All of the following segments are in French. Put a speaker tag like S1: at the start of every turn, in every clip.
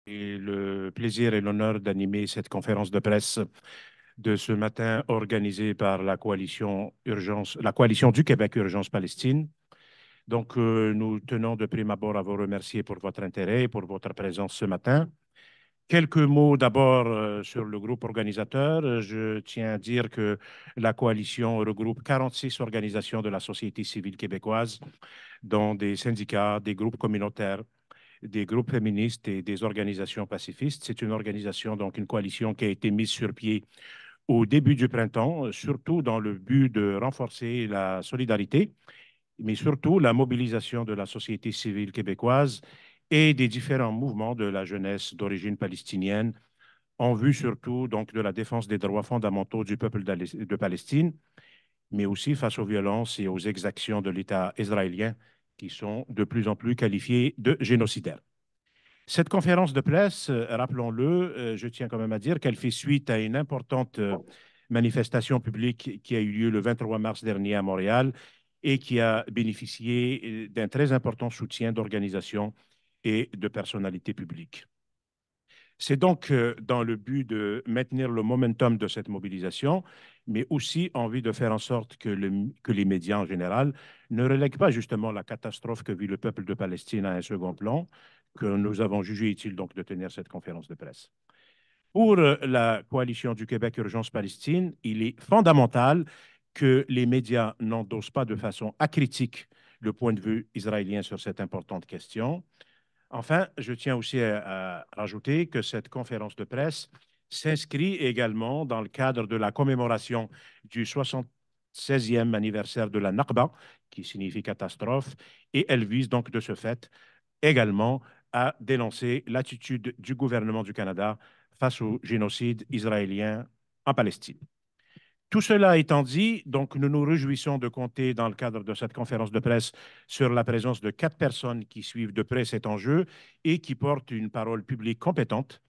S1: Et le plaisir et l'honneur d'animer cette conférence de presse de ce matin organisée par la coalition du Québec Urgence Palestine. Donc, nous tenons de prime abord à vous remercier pour votre intérêt et pour votre présence ce matin. Quelques mots d'abord sur le groupe organisateur. Je tiens à dire que la coalition regroupe 46 organisations de la société civile québécoise, dont des syndicats, des groupes communautaires, des groupes féministes et des organisations pacifistes. C'est une organisation, donc une coalition qui a été mise sur pied au début du printemps, surtout dans le but de renforcer la solidarité, mais surtout la mobilisation de la société civile québécoise et des différents mouvements de la jeunesse d'origine palestinienne en vue surtout donc de la défense des droits fondamentaux du peuple de Palestine, mais aussi face aux violences et aux exactions de l'État israélien qui sont de plus en plus qualifiées de génocidaires. Cette conférence de presse, rappelons-le, je tiens quand même à dire qu'elle fait suite à une importante manifestation publique qui a eu lieu le 23 mars dernier à Montréal et qui a bénéficié d'un très important soutien d'organisations et de personnalités publiques. C'est donc dans le but de maintenir le momentum de cette mobilisation, mais aussi envie de faire en sorte que les médias en général ne relèguent pas justement la catastrophe que vit le peuple de Palestine à un second plan, que nous avons jugé utile donc de tenir cette conférence de presse. Pour la coalition du Québec Urgence Palestine, il est fondamental que les médias n'endossent pas de façon acritique le point de vue israélien sur cette importante question. Enfin, je tiens aussi à rajouter que cette conférence de presse s'inscrit également dans le cadre de la commémoration du 76e anniversaire de la Nakba, qui signifie catastrophe, et elle vise donc de ce fait également à dénoncer l'attitude du gouvernement du Canada face au génocide israélien en Palestine. Tout cela étant dit, donc nous nous réjouissons de compter dans le cadre de cette conférence de presse sur la présence de 4 personnes qui suivent de près cet enjeu et qui portent une parole publique compétente,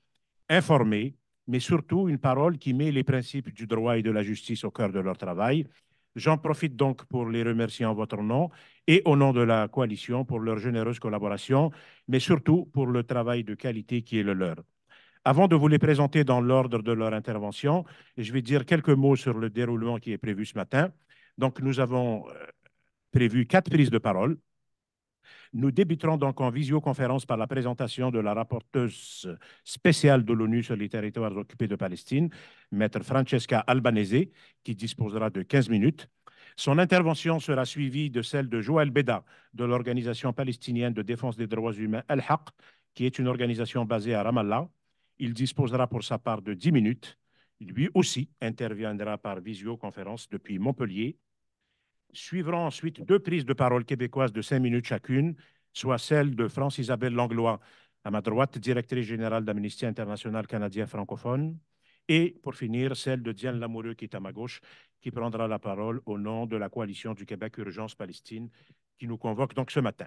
S1: informée, mais surtout une parole qui met les principes du droit et de la justice au cœur de leur travail. J'en profite donc pour les remercier en votre nom et au nom de la coalition pour leur généreuse collaboration, mais surtout pour le travail de qualité qui est le leur. Avant de vous les présenter dans l'ordre de leur intervention, je vais dire quelques mots sur le déroulement qui est prévu ce matin. Donc, nous avons prévu 4 prises de parole. Nous débuterons donc en visioconférence par la présentation de la rapporteuse spéciale de l'ONU sur les territoires occupés de Palestine, Maître Francesca Albanese, qui disposera de 15 minutes. Son intervention sera suivie de celle de Joël Beda, de l'Organisation palestinienne de défense des droits humains Al-Haq, qui est une organisation basée à Ramallah. Il disposera pour sa part de 10 minutes. Lui aussi interviendra par visioconférence depuis Montpellier. Suivront ensuite 2 prises de parole québécoises de 5 minutes chacune, soit celle de France-Isabelle Langlois, à ma droite, directrice générale d'Amnesty International canadien francophone, et pour finir, celle de Diane Lamoureux, qui est à ma gauche, qui prendra la parole au nom de la coalition du Québec Urgence Palestine, qui nous convoque donc ce matin.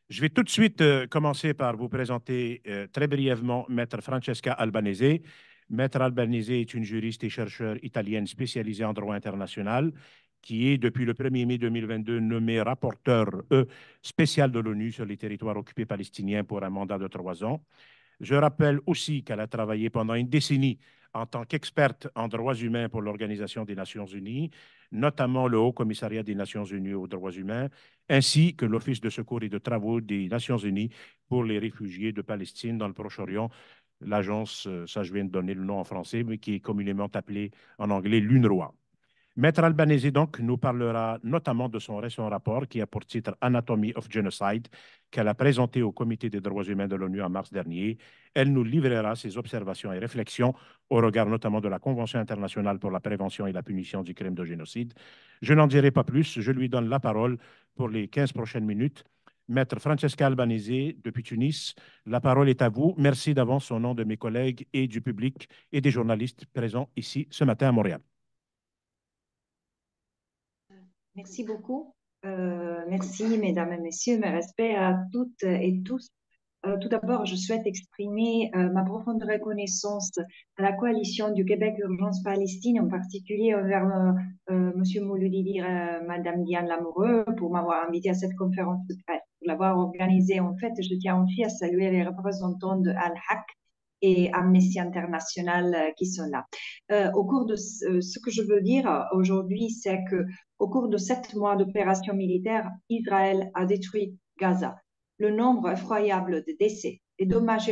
S1: Je vais tout de suite commencer par vous présenter très brièvement Maître Francesca Albanese. Maître Albanese est une juriste et chercheure italienne spécialisée en droit international qui est, depuis le 1er mai 2022, nommée rapporteur spécial de l'ONU sur les territoires occupés palestiniens pour un mandat de 3 ans. Je rappelle aussi qu'elle a travaillé pendant une décennie en tant qu'experte en droits humains pour l'Organisation des Nations Unies, notamment le Haut Commissariat des Nations Unies aux droits humains, ainsi que l'Office de secours et de travaux des Nations Unies pour les réfugiés de Palestine dans le Proche-Orient. L'agence, ça je viens de donner le nom en français, mais qui est communément appelée en anglais l'UNRWA. Maître Albanese, donc, nous parlera notamment de son récent rapport qui a pour titre Anatomy of Genocide, qu'elle a présenté au Comité des droits humains de l'ONU en mars dernier. Elle nous livrera ses observations et réflexions au regard notamment de la Convention internationale pour la prévention et la punition du crime de génocide. Je n'en dirai pas plus, je lui donne la parole pour les 15 prochaines minutes. Maître Francesca Albanese, depuis Tunis, la parole est à vous. Merci d'avance au nom de mes collègues et du public et des journalistes présents ici ce matin à Montréal.
S2: Merci beaucoup. Merci, mesdames et messieurs. Mes respects à toutes et tous. Tout d'abord, je souhaite exprimer ma profonde reconnaissance à la coalition du Québec Urgence Palestine, en particulier envers Monsieur Mouloudi, Madame Diane Lamoureux, pour m'avoir invité à cette conférence de presse. pour l'avoir organisé. En fait, je tiens aussi à saluer les représentants de Al-Haq et Amnesty International qui sont là. Au cours de ce que je veux dire aujourd'hui, c'est que au cours de 7 mois d'opération militaire, Israël a détruit Gaza. Le nombre effroyable de décès, les dommages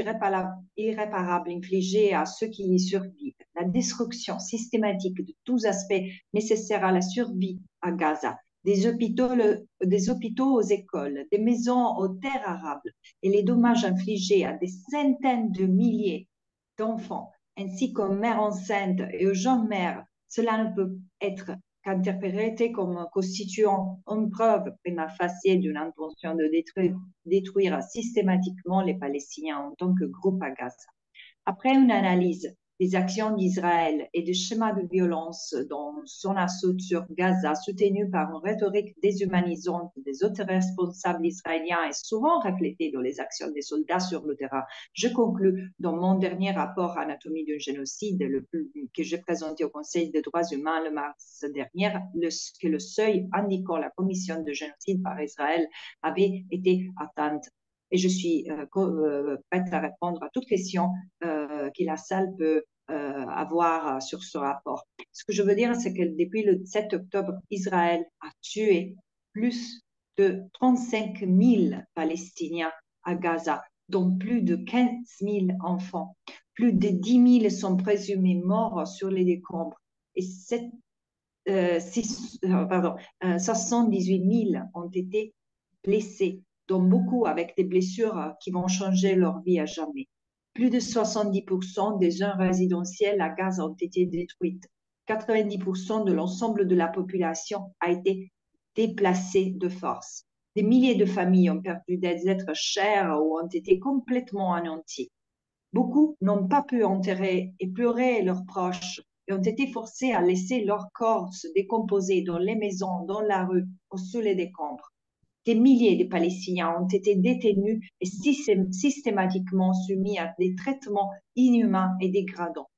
S2: irréparables infligés à ceux qui y survivent, la destruction systématique de tous aspects nécessaires à la survie à Gaza, des hôpitaux aux écoles, des maisons aux terres arables et les dommages infligés à des centaines de milliers d'enfants, ainsi qu'aux mères enceintes et aux jeunes mères, cela ne peut être qu'interprété comme constituant une preuve prima facie d'une intention de détruire systématiquement les Palestiniens en tant que groupe à Gaza. Après une analyse des actions d'Israël et des schémas de violence dans son assaut sur Gaza, soutenu par une rhétorique déshumanisante des autres responsables israéliens et souvent reflétée dans les actions des soldats sur le terrain, je conclus dans mon dernier rapport Anatomie d'un génocide que j'ai présenté au Conseil des droits humains le mars dernier, que le seuil indiquant la commission de génocide par Israël avait été atteinte. Et je suis prête à répondre à toute question que la salle peut avoir sur ce rapport. Ce que je veux dire, c'est que depuis le 7 octobre, Israël a tué plus de 35 000 Palestiniens à Gaza, dont plus de 15 000 enfants. Plus de 10 000 sont présumés morts sur les décombres et 78 000 ont été blessés, dont beaucoup avec des blessures qui vont changer leur vie à jamais. Plus de 70% des zones résidentielles à Gaza ont été détruites. 90% de l'ensemble de la population a été déplacée de force. Des milliers de familles ont perdu des êtres chers ou ont été complètement anéantis. Beaucoup n'ont pas pu enterrer et pleurer leurs proches et ont été forcés à laisser leur corps se décomposer dans les maisons, dans la rue ou sous les décombres. Des milliers de Palestiniens ont été détenus et systématiquement soumis à des traitements inhumains et dégradants.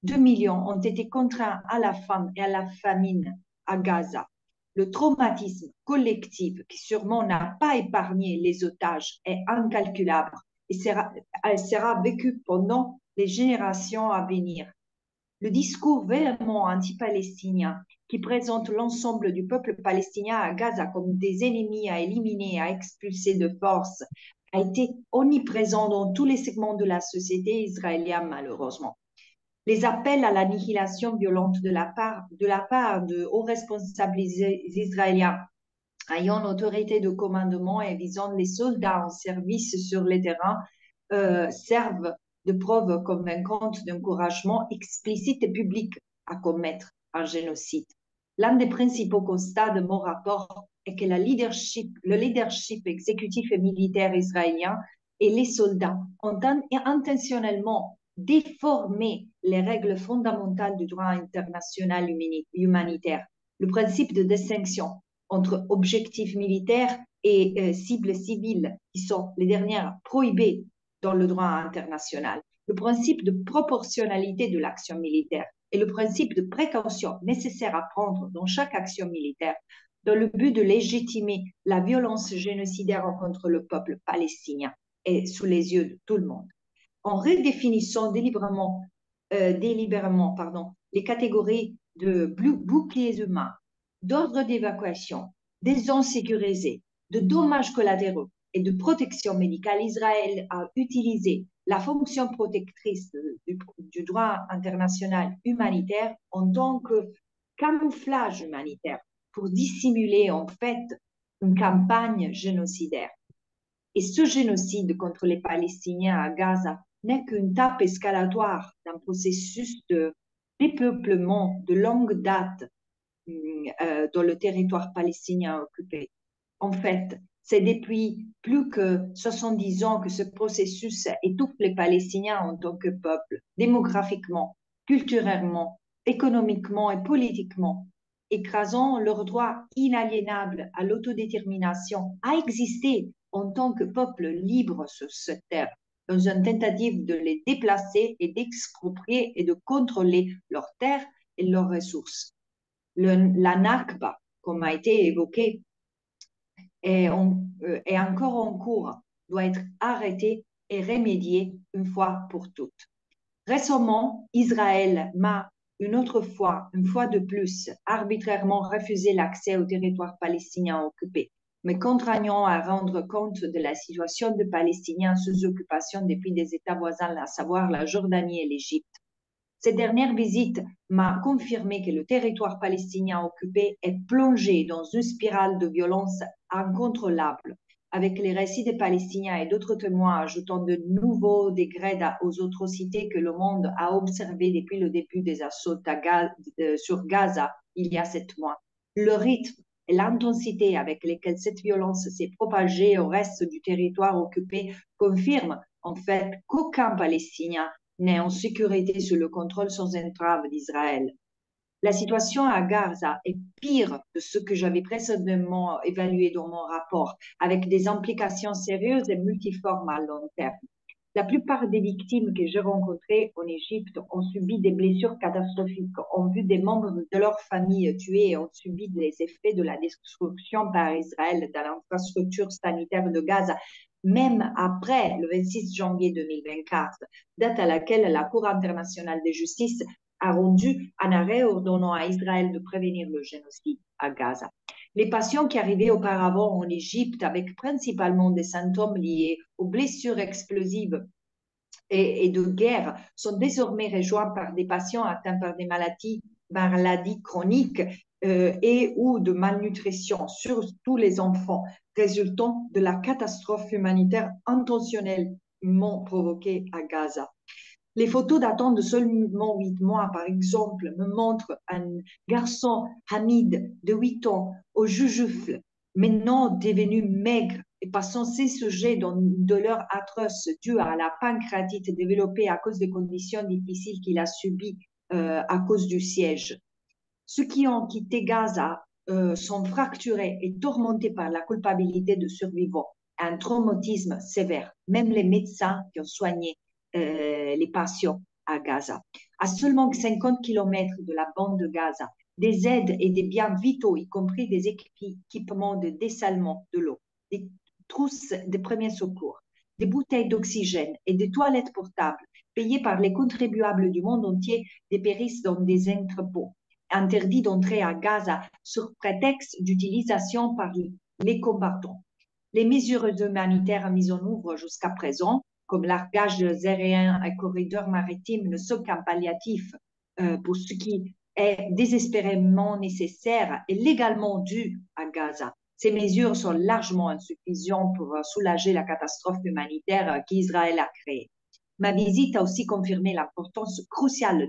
S2: 2 millions ont été contraints à la faim et à la famine à Gaza. Le traumatisme collectif qui sûrement n'a pas épargné les otages est incalculable et elle sera vécue pendant les générations à venir. Le discours véhément anti-palestinien qui présente l'ensemble du peuple palestinien à Gaza comme des ennemis à éliminer, à expulser de force, a été omniprésent dans tous les segments de la société israélienne, malheureusement. Les appels à l'annihilation violente de la part de hauts responsables israéliens ayant l'autorité de commandement et visant les soldats en service sur les terrains servent de preuve convaincante d'encouragement explicite et public à commettre un génocide. L'un des principaux constats de mon rapport est que le leadership exécutif et militaire israélien et les soldats ont intentionnellement déformé les règles fondamentales du droit international humanitaire, le principe de distinction entre objectifs militaires et cibles civiles, qui sont les dernières prohibées dans le droit international, le principe de proportionnalité de l'action militaire et le principe de précaution nécessaire à prendre dans chaque action militaire dans le but de légitimer la violence génocidaire contre le peuple palestinien et sous les yeux de tout le monde. En redéfinissant délibérément les catégories de boucliers humains, d'ordre d'évacuation, des zones sécurisées, de dommages collatéraux et de protection médicale, Israël a utilisé la fonction protectrice du droit international humanitaire en tant que camouflage humanitaire pour dissimuler en fait une campagne génocidaire. Et ce génocide contre les Palestiniens à Gaza n'est qu'une étape escalatoire d'un processus de dépeuplement de longue date dans le territoire palestinien occupé. En fait, c'est depuis plus que 70 ans que ce processus étouffe les Palestiniens en tant que peuple, démographiquement, culturellement, économiquement et politiquement, écrasant leur droit inaliénable à l'autodétermination, à exister en tant que peuple libre sur cette terre, dans une tentative de les déplacer et d'exproprier et de contrôler leurs terres et leurs ressources. La Nakba, comme a été évoqué, est encore en cours doit être arrêté et remédié une fois pour toutes. Récemment, Israël m'a une fois de plus, arbitrairement refusé l'accès au territoire palestinien occupé, me contraignant à rendre compte de la situation des Palestiniens sous occupation depuis des États voisins, à savoir la Jordanie et l'Égypte. Cette dernière visite m'a confirmé que le territoire palestinien occupé est plongé dans une spirale de violence incontrôlable, avec les récits des Palestiniens et d'autres témoins ajoutant de nouveaux degrés aux atrocités que le monde a observées depuis le début des assauts sur Gaza il y a 7 mois. Le rythme et l'intensité avec lesquels cette violence s'est propagée au reste du territoire occupé confirment en fait qu'aucun Palestinien n'est en sécurité sous le contrôle sans entrave d'Israël. La situation à Gaza est pire de ce que j'avais précédemment évalué dans mon rapport, avec des implications sérieuses et multiformes à long terme. La plupart des victimes que j'ai rencontrées en Égypte ont subi des blessures catastrophiques, ont vu des membres de leur famille tués et ont subi les effets de la destruction par Israël de l'infrastructure sanitaire de Gaza, même après le 26 janvier 2024, date à laquelle la Cour internationale de justice a rendu un arrêt ordonnant à Israël de prévenir le génocide à Gaza. Les patients qui arrivaient auparavant en Égypte avec principalement des symptômes liés aux blessures explosives et de guerre sont désormais rejoints par des patients atteints par des maladies chroniques et ou de malnutrition, surtout les enfants, résultant de la catastrophe humanitaire intentionnellement provoquée à Gaza. Les photos datant de seulement 8 mois, par exemple, me montrent un garçon Hamid de 8 ans au jujufle, maintenant devenu maigre et passant ses sujets dans une douleur atroce due à la pancréatite développée à cause des conditions difficiles qu'il a subies à cause du siège. Ceux qui ont quitté Gaza sont fracturés et tourmentés par la culpabilité de survivants, un traumatisme sévère. Même les médecins qui ont soigné les patients à Gaza. À seulement 50 km de la bande de Gaza, des aides et des biens vitaux, y compris des équipements de dessalement de l'eau, des trousses de premiers secours, des bouteilles d'oxygène et des toilettes portables payées par les contribuables du monde entier dépérissent dans des entrepôts interdits d'entrer à Gaza sur prétexte d'utilisation par les combattants. Les mesures humanitaires mises en œuvre jusqu'à présent, comme largage aérien et corridors maritimes, ne sont qu'un palliatif pour ce qui est désespérément nécessaire et légalement dû à Gaza. Ces mesures sont largement insuffisantes pour soulager la catastrophe humanitaire qu'Israël a créée. Ma visite a aussi confirmé l'importance cruciale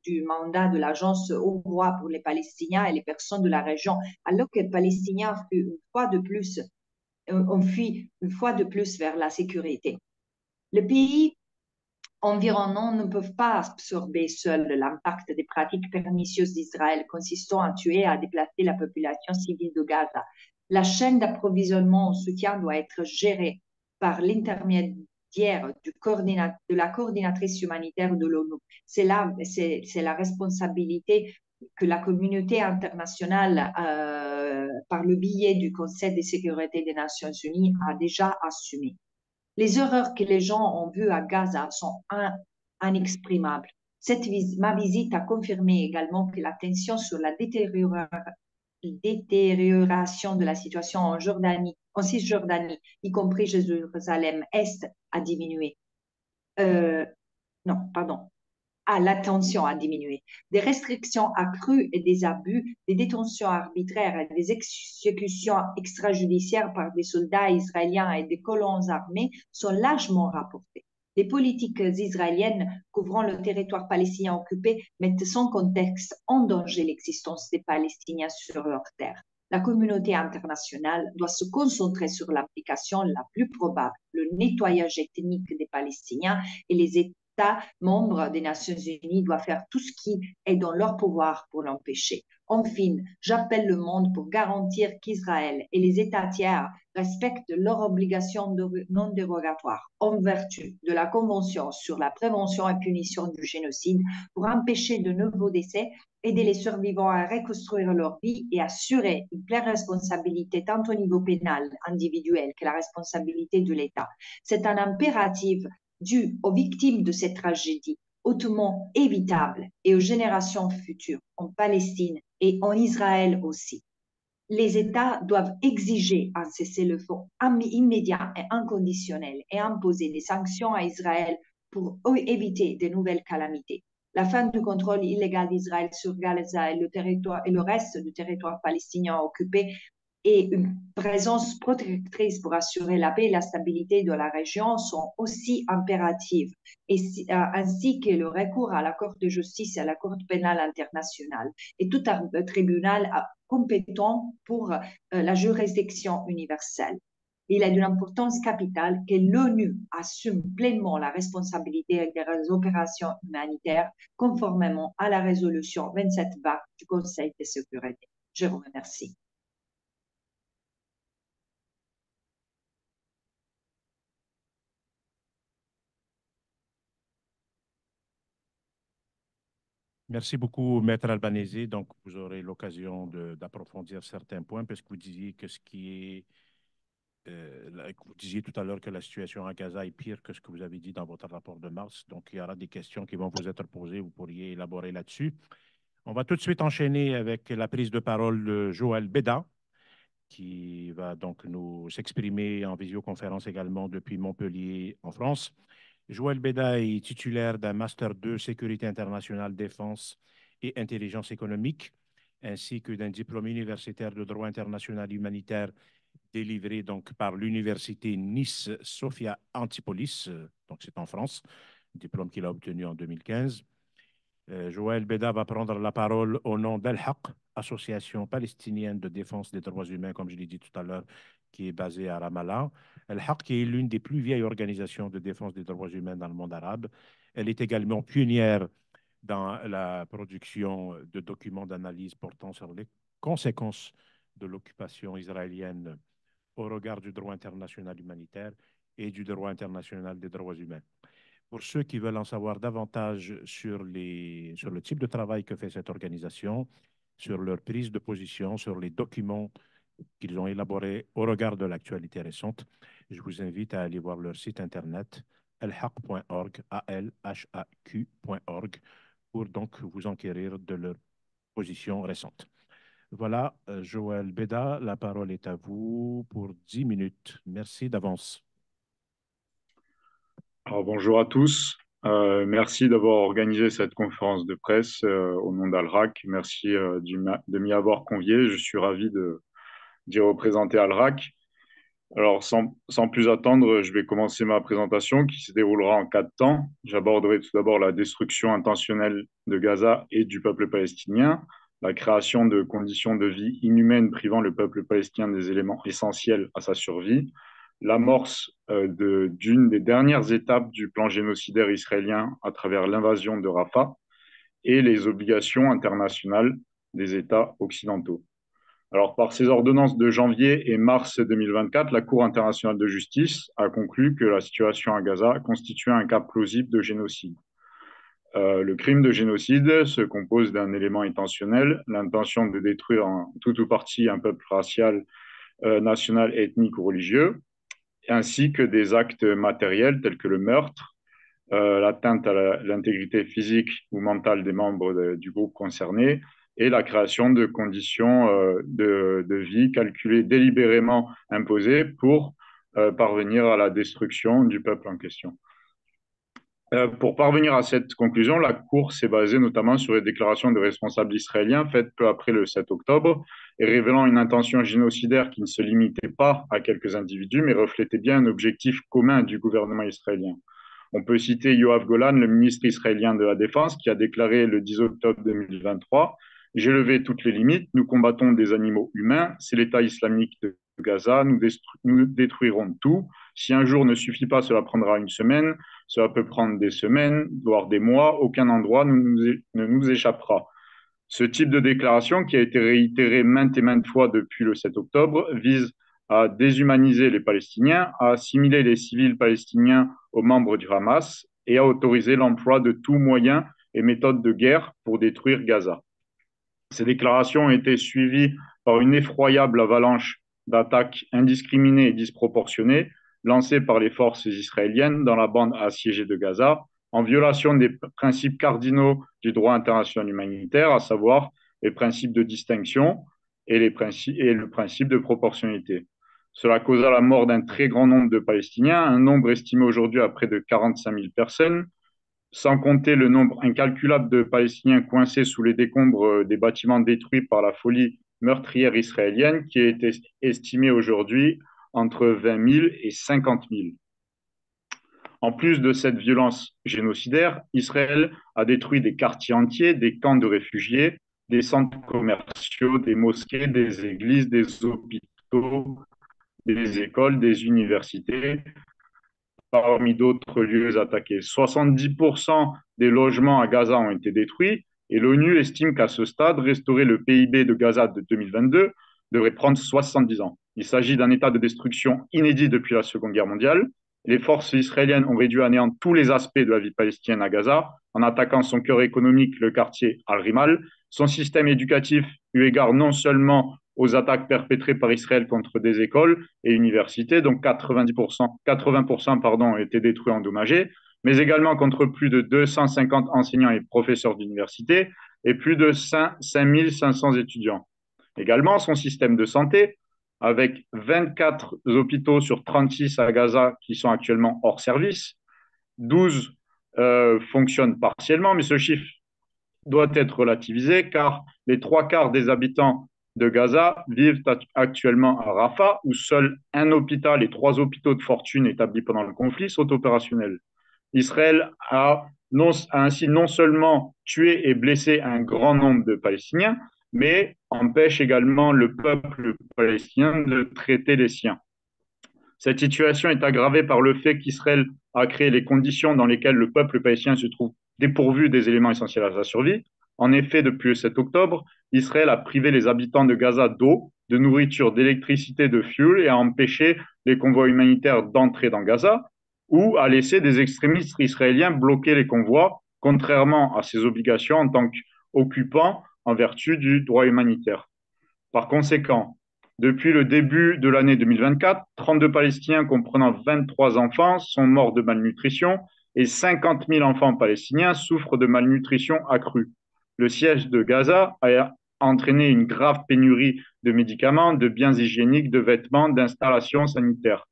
S2: du mandat de l'Agence hongroise pour les Palestiniens et les personnes de la région, alors que les Palestiniens ont fui une fois de plus vers la sécurité. Les pays environnants ne peuvent pas absorber seuls l'impact des pratiques pernicieuses d'Israël consistant à tuer et à déplacer la population civile de Gaza. La chaîne d'approvisionnement en soutien doit être gérée par l'intermédiaire de la coordinatrice humanitaire de l'ONU. C'est la responsabilité que la communauté internationale, par le biais du Conseil de sécurité des Nations Unies, a déjà assumée. Les horreurs que les gens ont vues à Gaza sont inexprimables. Ma visite a confirmé également que la tension sur la détérioration de la situation en Cisjordanie, y compris Jérusalem-Est, a diminué. Non, pardon. La tension a diminué. Des restrictions accrues et des abus, des détentions arbitraires et des exécutions extrajudiciaires par des soldats israéliens et des colons armés sont largement rapportés. Les politiques israéliennes couvrant le territoire palestinien occupé mettent sans contexte en danger l'existence des Palestiniens sur leur terre. La communauté internationale doit se concentrer sur l'application la plus probable, le nettoyage ethnique des Palestiniens et les États membres des Nations Unies doivent faire tout ce qui est dans leur pouvoir pour l'empêcher. Enfin, j'appelle le monde pour garantir qu'Israël et les États tiers respectent leurs obligations non dérogatoires en vertu de la Convention sur la prévention et punition du génocide pour empêcher de nouveaux décès, aider les survivants à reconstruire leur vie et assurer une pleine responsabilité tant au niveau pénal individuel que la responsabilité de l'État. C'est un impératif dû aux victimes de cette tragédie hautement évitable et aux générations futures en Palestine et en Israël aussi. Les États doivent exiger un cessez-le-feu immédiat et inconditionnel et imposer des sanctions à Israël pour éviter de nouvelles calamités. La fin du contrôle illégal d'Israël sur Gaza et le reste du territoire palestinien occupé et une présence protectrice pour assurer la paix et la stabilité de la région sont aussi impératives, ainsi que le recours à la Cour de justice et à la Cour pénale internationale et tout un tribunal compétent pour la juridiction universelle. Il est d'une importance capitale que l'ONU assume pleinement la responsabilité des opérations humanitaires conformément à la résolution 2720 du Conseil de sécurité. Je vous remercie.
S1: Merci beaucoup, Maître Albanese. Donc, vous aurez l'occasion d'approfondir certains points, parce que vous disiez que ce qui est, vous disiez tout à l'heure que la situation à Gaza est pire que ce que vous avez dit dans votre rapport de mars. Donc, il y aura des questions qui vont vous être posées. Vous pourriez élaborer là-dessus. On va tout de suite enchaîner avec la prise de parole de Joël Beda, qui va donc nous s'exprimer en visioconférence également depuis Montpellier, en France. Joël Beda est titulaire d'un Master 2 Sécurité internationale, défense et intelligence économique, ainsi que d'un diplôme universitaire de droit international humanitaire délivré donc par l'université Nice Sophia Antipolis, donc c'est en France, diplôme qu'il a obtenu en 2015. Joël Beda va prendre la parole au nom d'Al-Haq, Association palestinienne de défense des droits humains, comme je l'ai dit tout à l'heure, qui est basée à Ramallah. Al-Haq est l'une des plus vieilles organisations de défense des droits humains dans le monde arabe. Elle est également pionnière dans la production de documents d'analyse portant sur les conséquences de l'occupation israélienne au regard du droit international humanitaire et du droit international des droits humains. Pour ceux qui veulent en savoir davantage sur le type de travail que fait cette organisation, sur leur prise de position, sur les documents qu'ils ont élaborés au regard de l'actualité récente, je vous invite à aller voir leur site internet alhaq.org, alhaq.org, pour donc vous enquérir de leur position récente. Voilà, Joël Beda, la parole est à vous pour 10 minutes. Merci d'avance.
S3: Alors, bonjour à tous. Merci d'avoir organisé cette conférence de presse au nom d'Al-Haq. Merci de m'y avoir convié. Je suis ravi d'y représenter Al-Haq. Alors, sans plus attendre, je vais commencer ma présentation qui se déroulera en 4 temps. J'aborderai tout d'abord la destruction intentionnelle de Gaza et du peuple palestinien, la création de conditions de vie inhumaines privant le peuple palestinien des éléments essentiels à sa survie, l'amorce d'une des dernières étapes du plan génocidaire israélien à travers l'invasion de Rafah et les obligations internationales des États occidentaux. Alors, par ses ordonnances de janvier et mars 2024, la Cour internationale de justice a conclu que la situation à Gaza constituait un cas plausible de génocide. Le crime de génocide se compose d'un élément intentionnel, l'intention de détruire en tout ou partie un peuple racial, national, ethnique ou religieux, ainsi que des actes matériels tels que le meurtre, l'atteinte à l'intégrité physique ou mentale des membres du groupe concerné et la création de conditions de vie calculées délibérément imposées pour parvenir à la destruction du peuple en question. Pour parvenir à cette conclusion, la Cour s'est basée notamment sur les déclarations de responsables israéliens faites peu après le 7 octobre et révélant une intention génocidaire qui ne se limitait pas à quelques individus, mais reflétait bien un objectif commun du gouvernement israélien. On peut citer Yoav Golan, le ministre israélien de la Défense, qui a déclaré le 10 octobre 2023 « J'ai levé toutes les limites, nous combattons des animaux humains, c'est l'État islamique de Gaza, nous détruirons tout. Si un jour ne suffit pas, cela prendra une semaine. Cela peut prendre des semaines, voire des mois. Aucun endroit ne nous échappera. Ce type de déclaration, qui a été réitéré maintes et maintes fois depuis le 7 octobre, vise à déshumaniser les Palestiniens, à assimiler les civils palestiniens aux membres du Hamas et à autoriser l'emploi de tout moyen et méthode de guerre pour détruire Gaza. Ces déclarations ont été suivies par une effroyable avalanche d'attaques indiscriminées et disproportionnées lancées par les forces israéliennes dans la bande assiégée de Gaza, en violation des principes cardinaux du droit international humanitaire, à savoir les principes de distinction et le principe de proportionnalité. Cela causa la mort d'un très grand nombre de Palestiniens, un nombre estimé aujourd'hui à près de 45 000 personnes, sans compter le nombre incalculable de Palestiniens coincés sous les décombres des bâtiments détruits par la folie meurtrière israélienne, qui est estimée aujourd'hui entre 20 000 et 50 000. En plus de cette violence génocidaire, Israël a détruit des quartiers entiers, des camps de réfugiés, des centres commerciaux, des mosquées, des églises, des hôpitaux, des écoles, des universités, parmi d'autres lieux attaqués. 70% des logements à Gaza ont été détruits et l'ONU estime qu'à ce stade, restaurer le PIB de Gaza de 2022 devrait prendre 70 ans. Il s'agit d'un état de destruction inédit depuis la Seconde Guerre mondiale. Les forces israéliennes ont réduit à néant tous les aspects de la vie palestinienne à Gaza en attaquant son cœur économique, le quartier Al-Rimal, son système éducatif, eu égard non seulement aux attaques perpétrées par Israël contre des écoles et universités, donc 80% ont été détruits, endommagés, mais également contre plus de 250 enseignants et professeurs d'université et plus de 5 500 étudiants. Également, son système de santé, avec 24 hôpitaux sur 36 à Gaza qui sont actuellement hors service, 12 fonctionnent partiellement, mais ce chiffre doit être relativisé car les 3/4 des habitants de Gaza vivent actuellement à Rafah, où seul un hôpital et 3 hôpitaux de fortune établis pendant le conflit sont opérationnels. Israël a ainsi non seulement tué et blessé un grand nombre de Palestiniens, mais empêche également le peuple palestinien de traiter les siens. Cette situation est aggravée par le fait qu'Israël a créé les conditions dans lesquelles le peuple palestinien se trouve dépourvu des éléments essentiels à sa survie. En effet, depuis le 7 octobre, Israël a privé les habitants de Gaza d'eau, de nourriture, d'électricité, de fuel et a empêché les convois humanitaires d'entrer dans Gaza ou a laissé des extrémistes israéliens bloquer les convois, contrairement à ses obligations en tant qu'occupant en vertu du droit humanitaire. Par conséquent, depuis le début de l'année 2024, 32 Palestiniens comprenant 23 enfants sont morts de malnutrition et 50 000 enfants palestiniens souffrent de malnutrition accrue. Le siège de Gaza a entraîné une grave pénurie de médicaments, de biens hygiéniques, de vêtements, d'installations sanitaires.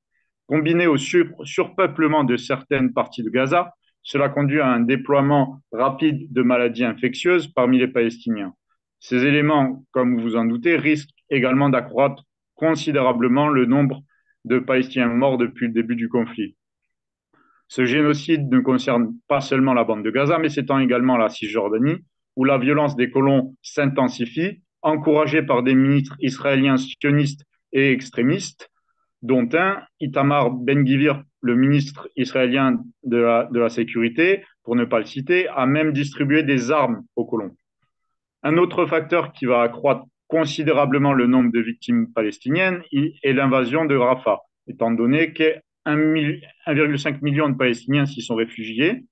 S3: Combiné au surpeuplement de certaines parties de Gaza, cela conduit à un déploiement rapide de maladies infectieuses parmi les Palestiniens. Ces éléments, comme vous vous en doutez, risquent également d'accroître considérablement le nombre de Palestiniens morts depuis le début du conflit. Ce génocide ne concerne pas seulement la bande de Gaza, mais s'étend également à la Cisjordanie, où la violence des colons s'intensifie, encouragée par des ministres israéliens sionistes et extrémistes, dont un, Itamar Ben-Gvir, le ministre israélien de la Sécurité, pour ne pas le citer, a même distribué des armes aux colons. Un autre facteur qui va accroître considérablement le nombre de victimes palestiniennes est l'invasion de Rafah, étant donné que 1,5 million de Palestiniens s'y sont réfugiés.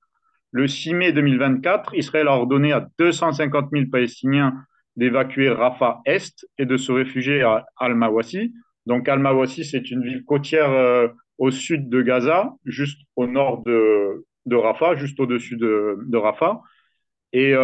S3: Le 6 mai 2024, Israël a ordonné à 250 000 Palestiniens d'évacuer Rafah Est et de se réfugier à Al-Mawasi. Donc Al-Mawasi, c'est une ville côtière au sud de Gaza, juste au nord de Rafah, juste au-dessus de Rafah. Et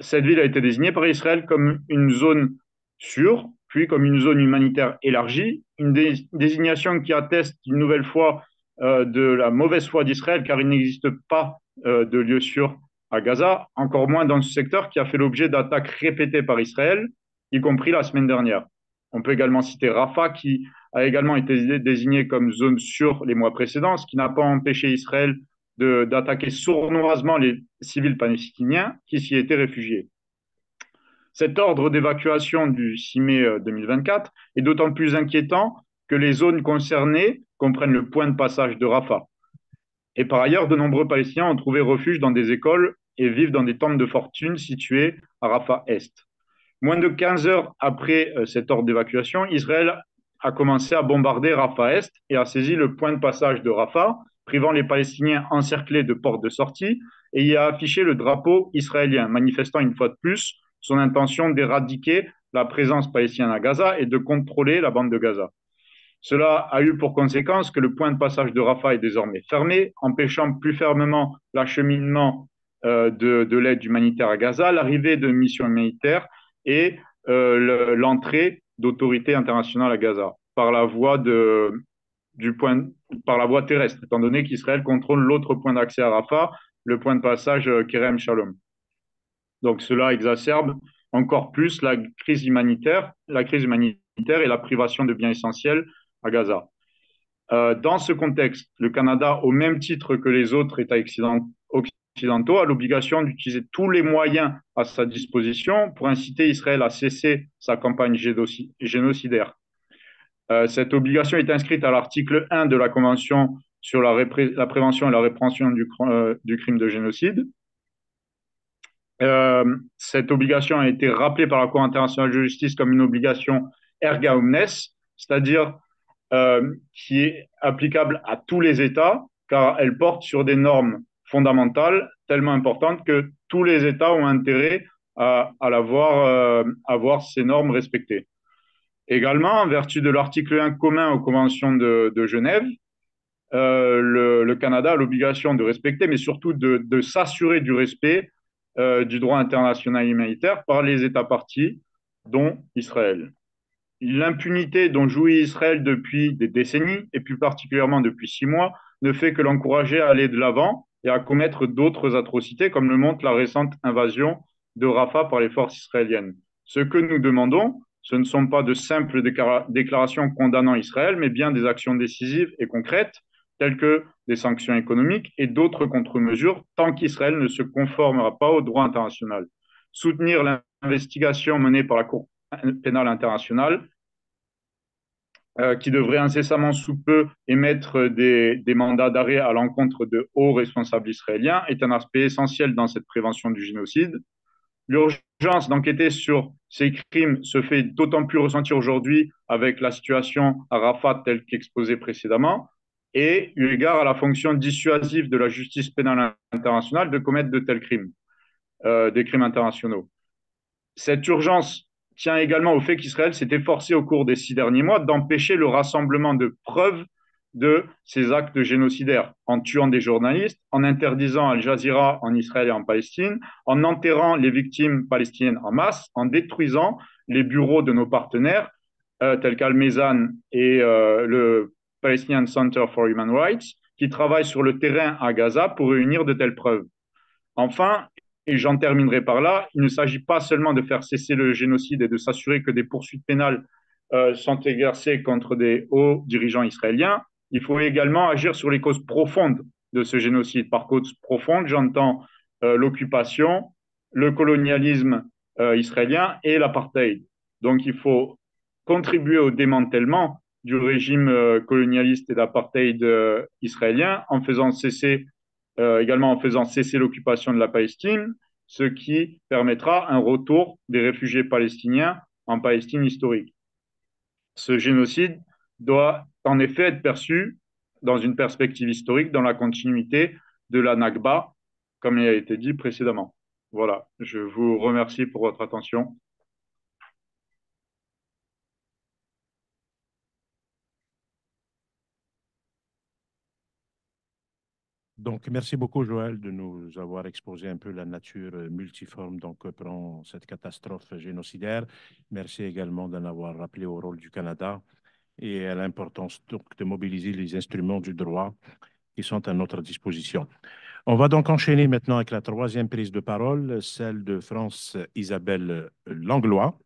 S3: cette ville a été désignée par Israël comme une zone sûre, puis comme une zone humanitaire élargie, une désignation qui atteste une nouvelle fois de la mauvaise foi d'Israël, car il n'existe pas de lieu sûr à Gaza, encore moins dans ce secteur qui a fait l'objet d'attaques répétées par Israël, y compris la semaine dernière. On peut également citer Rafah, qui a également été désigné comme zone sûre les mois précédents, ce qui n'a pas empêché Israël d'attaquer sournoisement les civils palestiniens qui s'y étaient réfugiés. Cet ordre d'évacuation du 6 mai 2024 est d'autant plus inquiétant que les zones concernées comprennent le point de passage de Rafah. Et par ailleurs, de nombreux Palestiniens ont trouvé refuge dans des écoles et vivent dans des tentes de fortune situées à Rafah Est. Moins de 15 heures après cet ordre d'évacuation, Israël a commencé à bombarder Rafah Est et a saisi le point de passage de Rafah, privant les Palestiniens encerclés de portes de sortie, et y a affiché le drapeau israélien, manifestant une fois de plus son intention d'éradiquer la présence palestinienne à Gaza et de contrôler la bande de Gaza. Cela a eu pour conséquence que le point de passage de Rafah est désormais fermé, empêchant plus fermement l'acheminement de l'aide humanitaire à Gaza, l'arrivée de missions humanitaires et l'entrée d'autorités internationales à Gaza par la voie par la voie terrestre, étant donné qu'Israël contrôle l'autre point d'accès à Rafah, le point de passage Kerem Shalom. Donc cela exacerbe encore plus la crise humanitaire et la privation de biens essentiels à Gaza. Dans ce contexte, le Canada, au même titre que les autres États occidentaux, a l'obligation d'utiliser tous les moyens à sa disposition pour inciter Israël à cesser sa campagne génocidaire. Cette obligation est inscrite à l'article 1 de la Convention sur la prévention et la répression du crime de génocide. Cette obligation a été rappelée par la Cour internationale de justice comme une obligation erga omnes, c'est-à-dire qui est applicable à tous les États, car elle porte sur des normes fondamentales tellement importantes que tous les États ont intérêt à voir ces normes respectées. Également, en vertu de l'article 1 commun aux conventions de Genève, le Canada a l'obligation de respecter, mais surtout de s'assurer du respect du droit international humanitaire par les États parties, dont Israël. L'impunité dont jouit Israël depuis des décennies, et plus particulièrement depuis 6 mois, ne fait que l'encourager à aller de l'avant et à commettre d'autres atrocités, comme le montre la récente invasion de Rafah par les forces israéliennes. Ce que nous demandons, ce ne sont pas de simples déclarations condamnant Israël, mais bien des actions décisives et concrètes, telles que des sanctions économiques et d'autres contre-mesures, tant qu'Israël ne se conformera pas au droit international. Soutenir l'investigation menée par la Cour pénale internationale, qui devrait incessamment sous peu émettre des mandats d'arrêt à l'encontre de hauts responsables israéliens, est un aspect essentiel dans cette prévention du génocide. L'urgence d'enquêter sur ces crimes se fait d'autant plus ressentir aujourd'hui avec la situation à Rafah telle qu'exposée précédemment, et eu égard à la fonction dissuasive de la justice pénale internationale de commettre de tels crimes, des crimes internationaux. Cette urgence tient également au fait qu'Israël s'est efforcé au cours des 6 derniers mois d'empêcher le rassemblement de preuves de ces actes génocidaires, en tuant des journalistes, en interdisant Al Jazeera en Israël et en Palestine, en enterrant les victimes palestiniennes en masse, en détruisant les bureaux de nos partenaires, tels qu'Al-Mezan et le Palestinian Center for Human Rights, qui travaillent sur le terrain à Gaza pour réunir de telles preuves. Enfin, et j'en terminerai par là, il ne s'agit pas seulement de faire cesser le génocide et de s'assurer que des poursuites pénales sont exercées contre des hauts dirigeants israéliens, il faut également agir sur les causes profondes de ce génocide. Par causes profondes, j'entends l'occupation, le colonialisme israélien et l'apartheid. Donc il faut contribuer au démantèlement du régime colonialiste et d'apartheid israélien en faisant cesser également en faisant cesser l'occupation de la Palestine, ce qui permettra un retour des réfugiés palestiniens en Palestine historique. Ce génocide doit en effet être perçu dans une perspective historique, dans la continuité de la Nakba, comme il a été dit précédemment. Voilà, je vous remercie pour votre attention.
S1: Donc, merci beaucoup, Joël, de nous avoir exposé un peu la nature multiforme que prend cette catastrophe génocidaire. Merci également d'en avoir rappelé au rôle du Canada et à l'importance de mobiliser les instruments du droit qui sont à notre disposition. On va donc enchaîner maintenant avec la troisième prise de parole, celle de France Isabelle Langlois,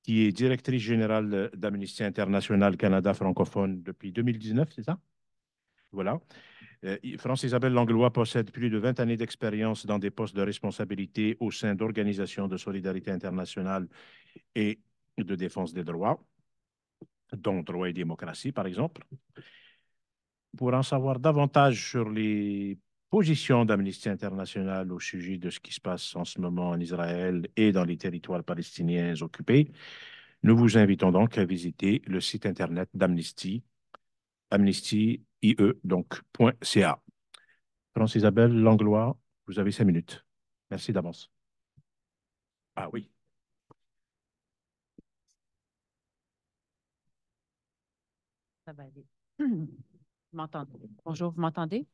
S1: qui est directrice générale d'Amnesty International Canada francophone depuis 2019, c'est ça? Voilà. France Isabelle Langlois possède plus de 20 années d'expérience dans des postes de responsabilité au sein d'organisations de solidarité internationale et de défense des droits, dont Droits et démocratie, par exemple. pour en savoir davantage sur les positions d'Amnesty International au sujet de ce qui se passe en ce moment en Israël et dans les territoires palestiniens occupés, nous vous invitons donc à visiter le site internet d'Amnesty, amnesty.ie, donc .ca. France Isabelle Langlois, vous avez 5 minutes. Merci d'avance. Ah oui.
S4: Ça va aller. Vous m'entendez? Bonjour, vous m'entendez?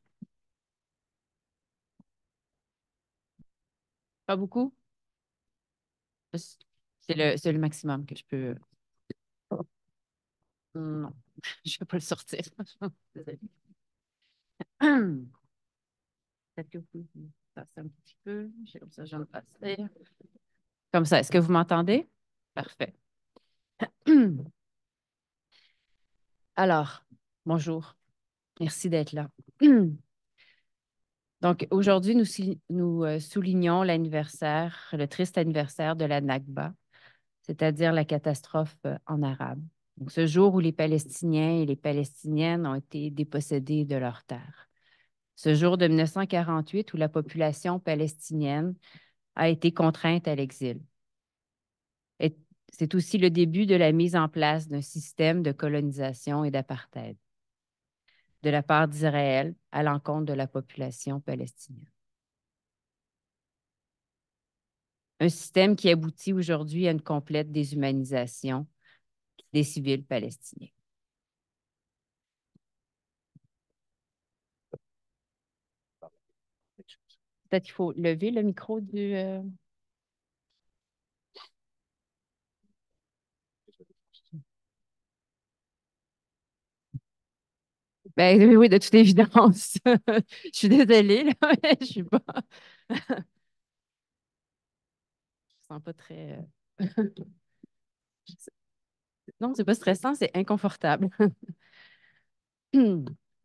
S4: Pas beaucoup? C'est le maximum que je peux. Non, je ne vais pas le sortir. Désolée. Peut-être que vous pouvez passer un petit peu. Comme ça, je vais me passer. Comme ça, est-ce que vous m'entendez? Parfait. Alors, bonjour. Merci d'être là. Donc, aujourd'hui, nous soulignons l'anniversaire, le triste anniversaire de la Nakba, c'est-à-dire la catastrophe en arabe. Donc, ce jour où les Palestiniens et les Palestiniennes ont été dépossédés de leurs terres. Ce jour de 1948 où la population palestinienne a été contrainte à l'exil. Et c'est aussi le début de la mise en place d'un système de colonisation et d'apartheid de la part d'Israël à l'encontre de la population palestinienne. Un système qui aboutit aujourd'hui à une complète déshumanisation des civils palestiniens. Peut-être qu'il faut lever le micro du... Ben oui, de toute évidence. Je suis désolée, là, mais je suis pas... Je sens pas très... Non, c'est pas stressant, c'est inconfortable.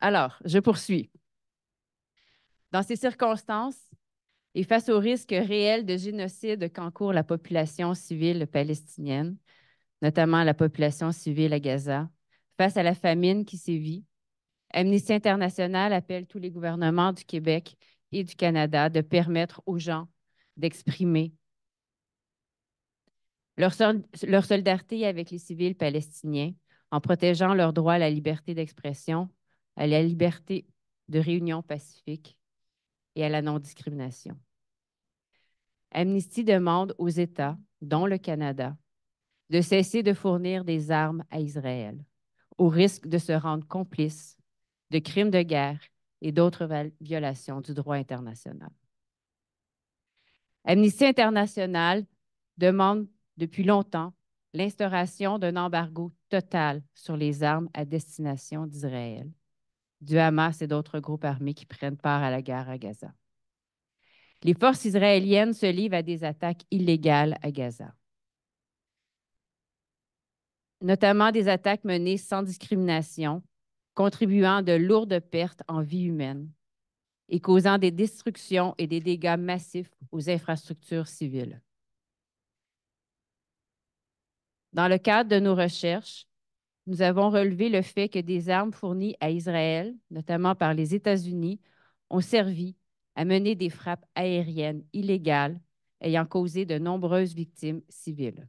S4: Alors, je poursuis. Dans ces circonstances, et face au risque réel de génocide qu'encourt la population civile palestinienne, notamment la population civile à Gaza, face à la famine qui sévit, Amnesty International appelle tous les gouvernements du Québec et du Canada de permettre aux gens d'exprimer leur solidarité avec les civils palestiniens en protégeant leur droit à la liberté d'expression, à la liberté de réunion pacifique et à la non-discrimination. Amnesty demande aux États, dont le Canada, de cesser de fournir des armes à Israël, au risque de se rendre complices de crimes de guerre et d'autres violations du droit international. Amnesty International demande depuis longtemps l'instauration d'un embargo total sur les armes à destination d'Israël, du Hamas et d'autres groupes armés qui prennent part à la guerre à Gaza. Les forces israéliennes se livrent à des attaques illégales à Gaza, notamment des attaques menées sans discrimination, contribuant à de lourdes pertes en vie humaine et causant des destructions et des dégâts massifs aux infrastructures civiles. Dans le cadre de nos recherches, nous avons relevé le fait que des armes fournies à Israël, notamment par les États-Unis, ont servi à mener des frappes aériennes illégales ayant causé de nombreuses victimes civiles.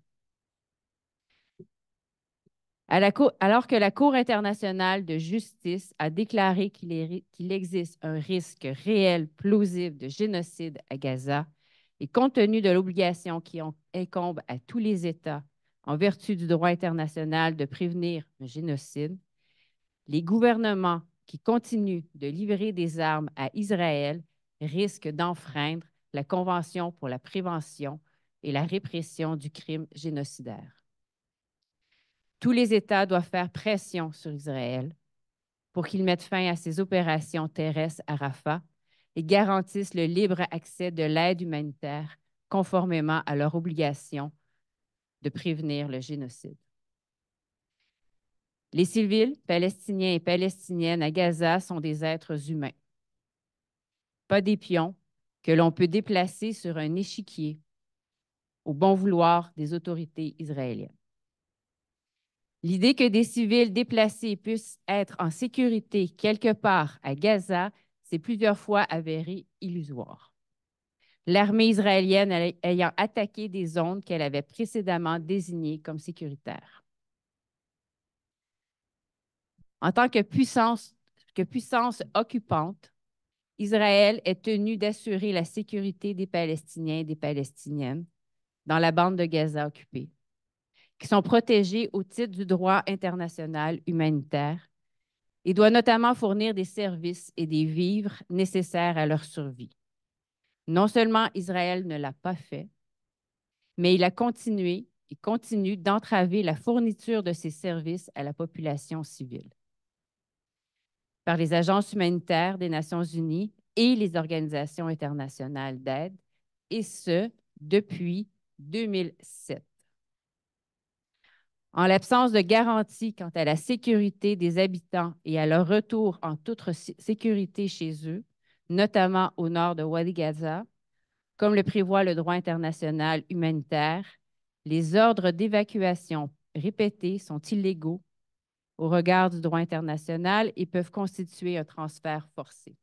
S4: Alors que la Cour internationale de justice a déclaré qu'il existe un risque réel, plausible de génocide à Gaza, et compte tenu de l'obligation qui incombe à tous les États en vertu du droit international de prévenir un génocide, les gouvernements qui continuent de livrer des armes à Israël risquent d'enfreindre la Convention pour la prévention et la répression du crime génocidaire. Tous les États doivent faire pression sur Israël pour qu'il mette fin à ses opérations terrestres à Rafah et garantisse le libre accès de l'aide humanitaire conformément à leur obligation de prévenir le génocide. Les civils palestiniens et palestiniennes à Gaza sont des êtres humains, pas des pions que l'on peut déplacer sur un échiquier au bon vouloir des autorités israéliennes. L'idée que des civils déplacés puissent être en sécurité quelque part à Gaza s'est plusieurs fois avérée illusoire. L'armée israélienne ayant attaqué des zones qu'elle avait précédemment désignées comme sécuritaires. En tant que puissance occupante, Israël est tenu d'assurer la sécurité des Palestiniens et des Palestiniennes dans la bande de Gaza occupée, qui sont protégés au titre du droit international humanitaire et doit notamment fournir des services et des vivres nécessaires à leur survie. Non seulement Israël ne l'a pas fait, mais il a continué et continue d'entraver la fourniture de ces services à la population civile par les agences humanitaires des Nations unies et les organisations internationales d'aide, et ce, depuis 2007. En l'absence de garantie quant à la sécurité des habitants et à leur retour en toute sécurité chez eux, notamment au nord de Wadi Gaza, comme le prévoit le droit international humanitaire, les ordres d'évacuation répétés sont illégaux au regard du droit international et peuvent constituer un transfert forcé.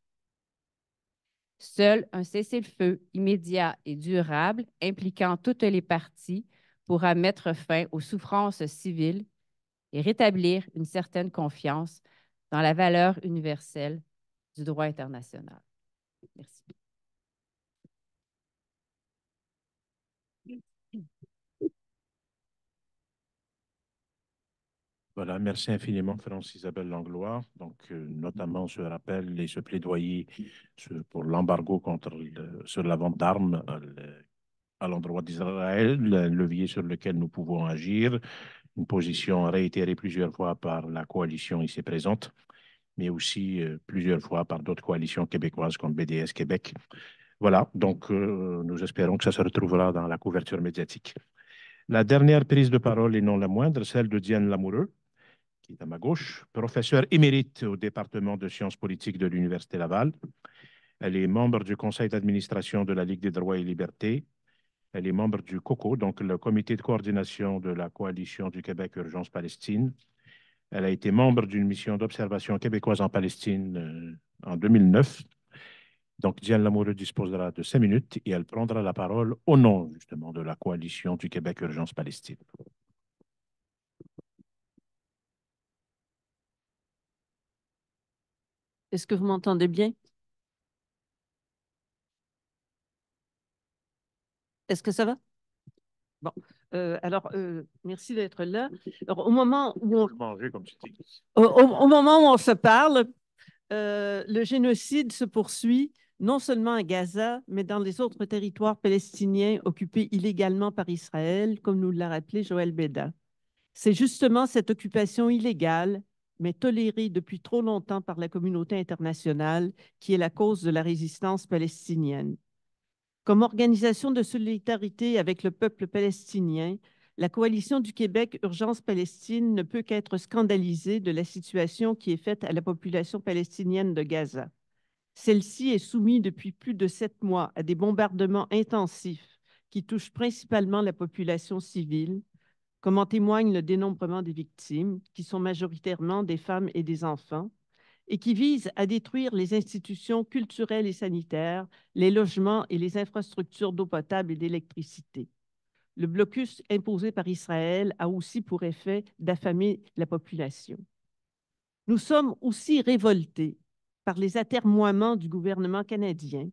S4: Seul un cessez-le-feu immédiat et durable impliquant toutes les parties pourra mettre fin aux souffrances civiles et rétablir une certaine confiance dans la valeur universelle du droit international. Merci.
S1: Voilà, merci infiniment, France-Isabelle Langlois. Donc, notamment ce rappel et ce plaidoyer pour l'embargo sur la vente d'armes à l'endroit d'Israël, le levier sur lequel nous pouvons agir, une position réitérée plusieurs fois par la coalition ici présente, mais aussi plusieurs fois par d'autres coalitions québécoises comme BDS Québec. Voilà, donc nous espérons que ça se retrouvera dans la couverture médiatique. La dernière prise de parole, et non la moindre, celle de Diane Lamoureux, qui est à ma gauche, professeure émérite au département de sciences politiques de l'Université Laval. Elle est membre du conseil d'administration de la Ligue des droits et libertés. Elle est membre du COCO, donc le comité de coordination de la coalition du Québec Urgence Palestine. Elle a été membre d'une mission d'observation québécoise en Palestine en 2009. Donc, Diane Lamoureux disposera de 5 minutes et elle prendra la parole au nom, justement, de la coalition du Québec Urgence Palestine.
S5: Est-ce que vous m'entendez bien? Est-ce que ça va? Bon, merci d'être là. Alors, au moment où on,
S1: Manger, comme tu dis.
S5: au moment où on se parle, le génocide se poursuit non seulement à Gaza, mais dans les autres territoires palestiniens occupés illégalement par Israël, comme nous l'a rappelé Joël Beda. C'est justement cette occupation illégale, mais tolérée depuis trop longtemps par la communauté internationale, qui est la cause de la résistance palestinienne. Comme organisation de solidarité avec le peuple palestinien, la Coalition du Québec Urgence Palestine ne peut qu'être scandalisée de la situation qui est faite à la population palestinienne de Gaza. Celle-ci est soumise depuis plus de 7 mois à des bombardements intensifs qui touchent principalement la population civile, comme en témoigne le dénombrement des victimes, qui sont majoritairement des femmes et des enfants, et qui vise à détruire les institutions culturelles et sanitaires, les logements et les infrastructures d'eau potable et d'électricité. Le blocus imposé par Israël a aussi pour effet d'affamer la population. Nous sommes aussi révoltés par les atermoiements du gouvernement canadien,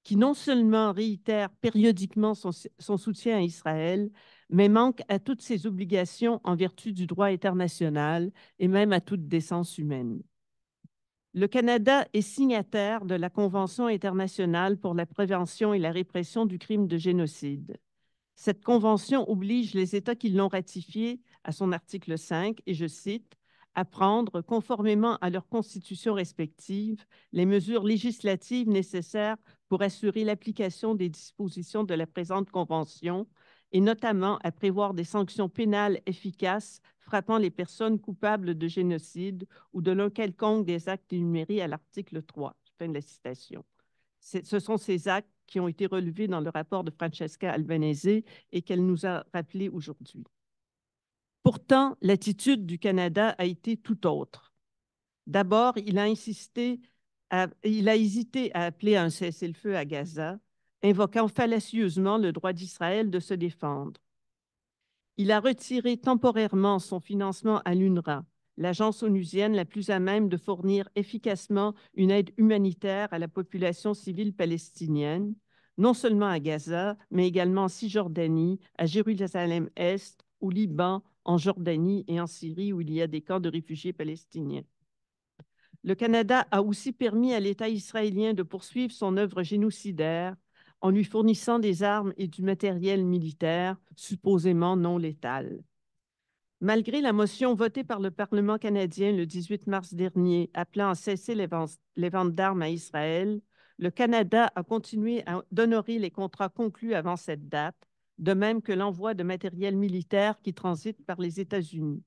S5: qui non seulement réitère périodiquement son soutien à Israël, mais manque à toutes ses obligations en vertu du droit international et même à toute décence humaine. Le Canada est signataire de la Convention internationale pour la prévention et la répression du crime de génocide. Cette convention oblige les États qui l'ont ratifiée à son article 5, et je cite, à prendre, conformément à leurs constitutions respectives, les mesures législatives nécessaires pour assurer l'application des dispositions de la présente convention, et notamment à prévoir des sanctions pénales efficaces frappant les personnes coupables de génocide ou de l'un quelconque des actes énumérés à l'article 3. Fin de la citation. Ce sont ces actes qui ont été relevés dans le rapport de Francesca Albanese et qu'elle nous a rappelé aujourd'hui. Pourtant, l'attitude du Canada a été tout autre. D'abord, il a hésité à appeler à un cessez-le-feu à Gaza, invoquant fallacieusement le droit d'Israël de se défendre. Il a retiré temporairement son financement à l'UNRWA, l'agence onusienne la plus à même de fournir efficacement une aide humanitaire à la population civile palestinienne, non seulement à Gaza, mais également en Cisjordanie, à Jérusalem-Est, au Liban, en Jordanie et en Syrie, où il y a des camps de réfugiés palestiniens. Le Canada a aussi permis à l'État israélien de poursuivre son œuvre génocidaire en lui fournissant des armes et du matériel militaire supposément non létal. Malgré la motion votée par le Parlement canadien le 18 mars dernier appelant à cesser les ventes d'armes à Israël, le Canada a continué d'honorer les contrats conclus avant cette date, de même que l'envoi de matériel militaire qui transite par les États-Unis.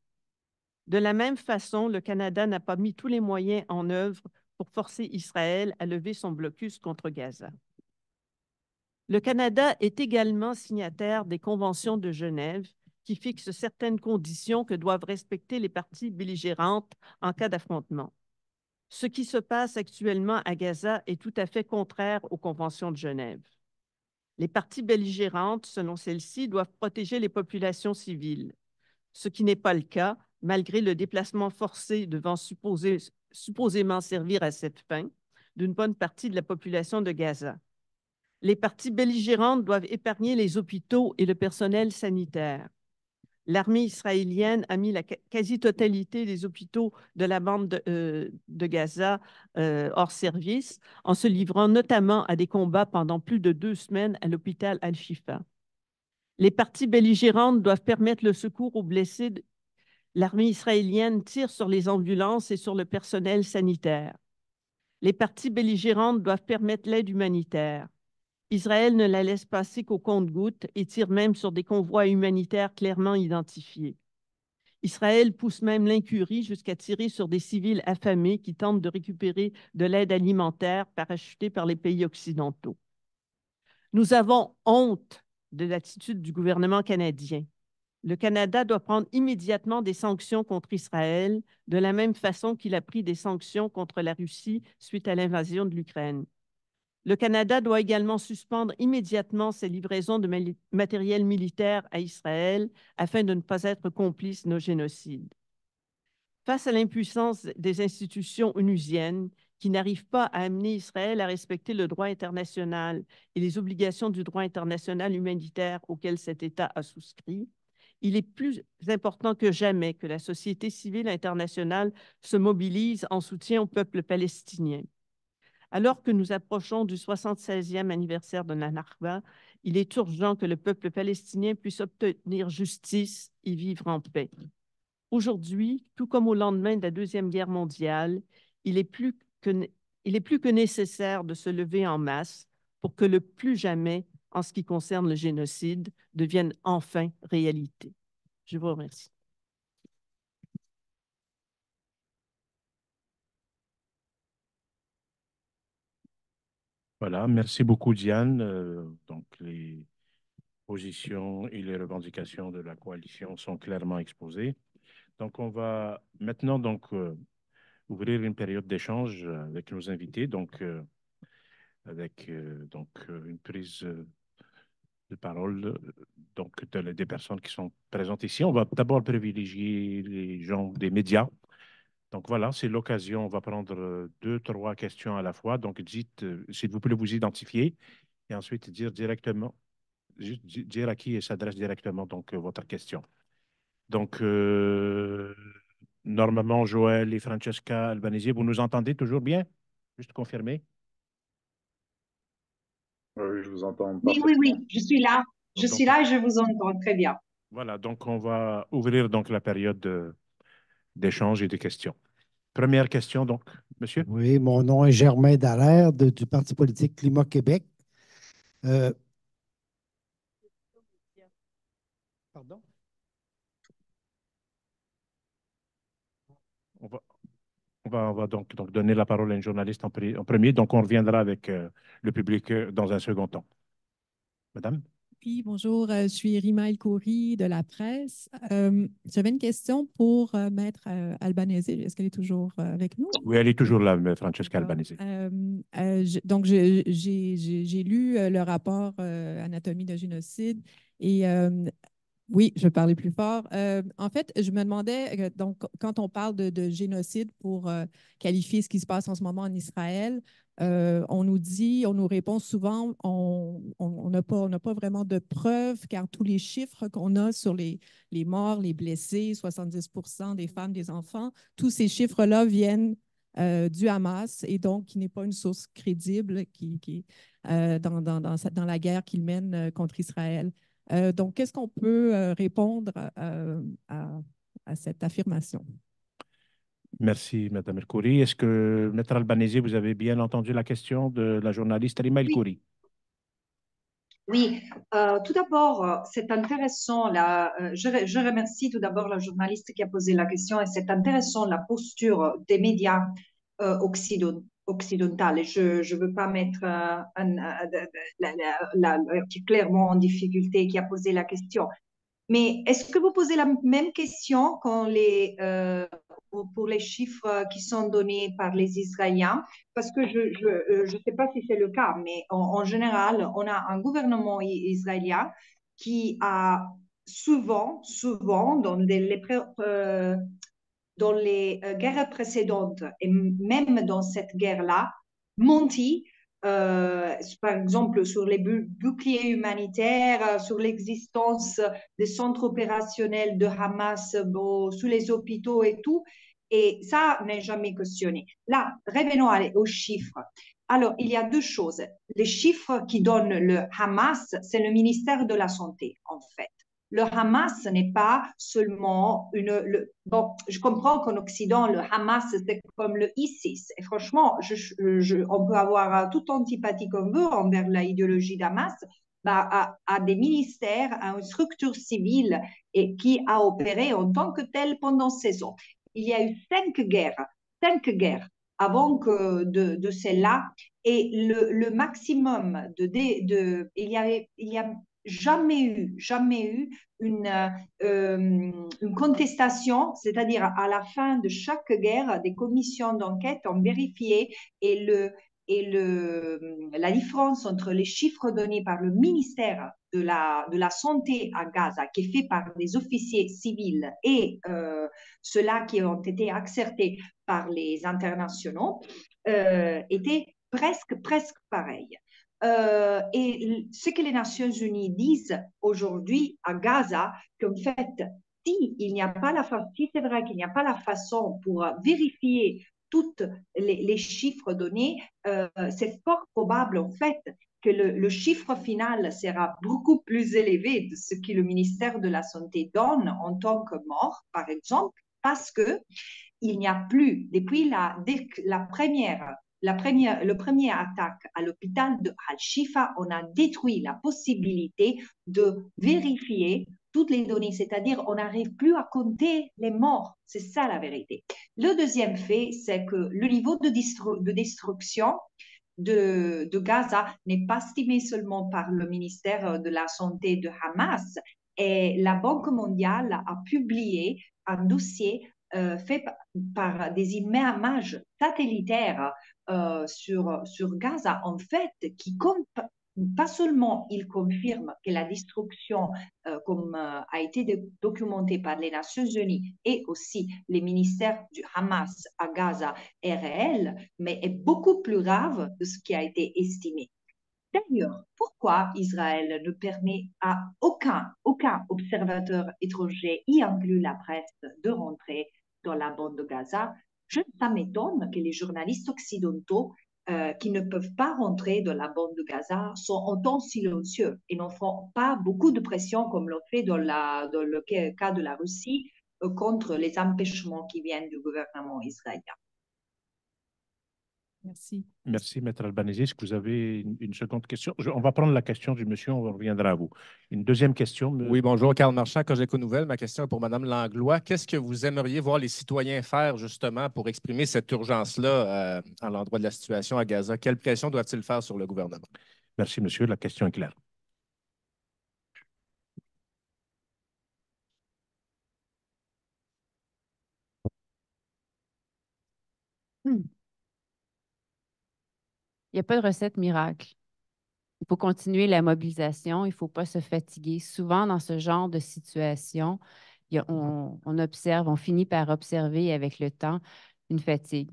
S5: De la même façon, le Canada n'a pas mis tous les moyens en œuvre pour forcer Israël à lever son blocus contre Gaza. Le Canada est également signataire des conventions de Genève qui fixent certaines conditions que doivent respecter les parties belligérantes en cas d'affrontement. Ce qui se passe actuellement à Gaza est tout à fait contraire aux conventions de Genève. Les parties belligérantes, selon celles-ci, doivent protéger les populations civiles, ce qui n'est pas le cas malgré le déplacement forcé devant supposément servir à cette fin d'une bonne partie de la population de Gaza. Les parties belligérantes doivent épargner les hôpitaux et le personnel sanitaire. L'armée israélienne a mis la quasi-totalité des hôpitaux de la bande de Gaza hors service, en se livrant notamment à des combats pendant plus de 2 semaines à l'hôpital Al-Shifa. Les parties belligérantes doivent permettre le secours aux blessés. L'armée israélienne tire sur les ambulances et sur le personnel sanitaire. Les parties belligérantes doivent permettre l'aide humanitaire. Israël ne la laisse passer qu'au compte-gouttes et tire même sur des convois humanitaires clairement identifiés. Israël pousse même l'incurie jusqu'à tirer sur des civils affamés qui tentent de récupérer de l'aide alimentaire parachutée par les pays occidentaux. Nous avons honte de l'attitude du gouvernement canadien. Le Canada doit prendre immédiatement des sanctions contre Israël, de la même façon qu'il a pris des sanctions contre la Russie suite à l'invasion de l'Ukraine. Le Canada doit également suspendre immédiatement ses livraisons de matériel militaire à Israël afin de ne pas être complice de génocide. Face à l'impuissance des institutions onusiennes qui n'arrivent pas à amener Israël à respecter le droit international et les obligations du droit international humanitaire auquel cet État a souscrit, il est plus important que jamais que la société civile internationale se mobilise en soutien au peuple palestinien. Alors que nous approchons du 76e anniversaire de la Nakba, il est urgent que le peuple palestinien puisse obtenir justice et vivre en paix. Aujourd'hui, tout comme au lendemain de la Deuxième Guerre mondiale, il est plus que nécessaire de se lever en masse pour que le plus jamais, en ce qui concerne le génocide, devienne enfin réalité. Je vous remercie.
S1: Voilà, merci beaucoup, Diane. Donc, les positions et les revendications de la coalition sont clairement exposées. Donc, on va maintenant ouvrir une période d'échange avec nos invités, avec une prise de parole des personnes qui sont présentes ici. On va d'abord privilégier les gens des médias. Donc voilà, c'est l'occasion. On va prendre 2, 3 questions à la fois. Donc dites, s'il vous plaît, vous identifier et ensuite dire directement, dire à qui s'adresse directement votre question. Donc, normalement, Joël et Francesca Albanese, vous nous entendez toujours bien? Juste confirmer.
S3: Oui, je vous entends
S2: Oui,
S3: parfaitement.
S2: oui, oui, je suis là. Je
S1: Donc,
S2: suis là et je vous entends très bien.
S1: voilà, donc on va ouvrir la période d'échange et de questions. Première question, donc, monsieur.
S6: Oui, mon nom est Germain Dallaire du Parti politique Climat Québec. Pardon?
S1: On va, on va donc donner la parole à une journaliste en premier. Donc, on reviendra avec le public dans un second temps. Madame?
S7: Oui, bonjour, je suis Rima El Khoury de la presse. J'avais une question pour Maître Albanese. Est-ce qu'elle est toujours avec nous?
S1: Oui, elle est toujours là, Francesca
S7: D'accord.
S1: Albanese.
S7: Donc, j'ai lu le rapport Anatomie de génocide et oui, je vais parler plus fort. En fait, je me demandais, donc, quand on parle de génocide pour qualifier ce qui se passe en ce moment en Israël, on nous répond souvent, on n'a pas vraiment de preuves, car tous les chiffres qu'on a sur les morts, les blessés, 70% des femmes, des enfants, tous ces chiffres-là viennent du Hamas et donc qui n'est pas une source crédible dans la guerre qu'il mène contre Israël. Donc, qu'est-ce qu'on peut répondre à cette affirmation?
S1: Merci, Mme El Khoury. Est-ce que, Maître Albanese, vous avez bien entendu la question de la journaliste Rima El Khoury?
S2: Oui, tout d'abord, c'est intéressant, je remercie tout d'abord la journaliste qui a posé la question et c'est intéressant la posture des médias occidentaux. Et je ne veux pas mettre clairement en difficulté qui a posé la question. Mais est-ce que vous posez la même question pour les chiffres qui sont donnés par les Israéliens? Parce que je ne sais pas si c'est le cas, mais en général, on a un gouvernement israélien qui a souvent, dans les guerres précédentes et même dans cette guerre-là, menti, par exemple sur les boucliers humanitaires, sur l'existence des centres opérationnels de Hamas sous les hôpitaux et tout. Et ça n'est jamais questionné. Là, revenons aux chiffres. Alors, il y a deux choses. Les chiffres qui donnent le Hamas, c'est le ministère de la Santé, en fait. Le Hamas n'est pas seulement bon, je comprends qu'en Occident, le Hamas, c'est comme le ISIS. Et franchement, on peut avoir toute antipathie qu'on veut envers l'idéologie d'Hamas, à des ministères, à une structure civile et qui a opéré en tant que telle pendant 16 ans. Il y a eu 5 guerres avant de celle-là. Et le maximum il y a jamais eu une contestation, c'est-à-dire à la fin de chaque guerre, des commissions d'enquête ont vérifié et la différence entre les chiffres donnés par le ministère de la Santé à Gaza, qui est fait par des officiers civils, et ceux-là qui ont été acceptés par les internationaux, était presque pareil. Et ce que les Nations Unies disent aujourd'hui à Gaza, qu'en fait, si c'est vrai qu'il n'y a pas la façon pour vérifier tous les chiffres donnés, c'est fort probable en fait que le chiffre final sera beaucoup plus élevé de ce que le ministère de la Santé donne en tant que mort, par exemple, parce que il n'y a plus, depuis le premier attaque à l'hôpital de Al-Shifa, on a détruit la possibilité de vérifier toutes les données, c'est-à-dire on n'arrive plus à compter les morts. C'est ça la vérité. Le deuxième fait, c'est que le niveau de destruction de Gaza n'est pas estimé seulement par le ministère de la Santé de Hamas. Et la Banque mondiale a publié un dossier fait par des images satellitaires sur Gaza, en fait, qui pas seulement il confirme que la destruction, comme a été documentée par les Nations Unies et aussi les ministères du Hamas à Gaza, est réelle, mais est beaucoup plus grave de ce qui a été estimé. D'ailleurs, pourquoi Israël ne permet à aucun observateur étranger, y inclus la presse, de rentrer dans la bande de Gaza? Ça m'étonne que les journalistes occidentaux qui ne peuvent pas rentrer dans la bande de Gaza sont autant silencieux et n'en font pas beaucoup de pression comme l'ont fait dans le cas de la Russie contre les empêchements qui viennent du gouvernement israélien.
S7: Merci.
S1: Merci, Maître Albanese. Est-ce que vous avez une seconde question? On va prendre la question du monsieur, on reviendra à vous. Une deuxième question?
S8: Oui, bonjour, Karl Marchand, Cogeco Nouvelles. Ma question est pour Mme Langlois. Qu'est-ce que vous aimeriez voir les citoyens faire justement pour exprimer cette urgence-là à l'endroit de la situation à Gaza? Quelle pression doivent-ils faire sur le gouvernement?
S1: Merci, monsieur. La question est claire.
S4: Il n'y a pas de recette miracle. Il faut continuer la mobilisation, il ne faut pas se fatiguer. Souvent, dans ce genre de situation, on observe, on finit par observer avec le temps une fatigue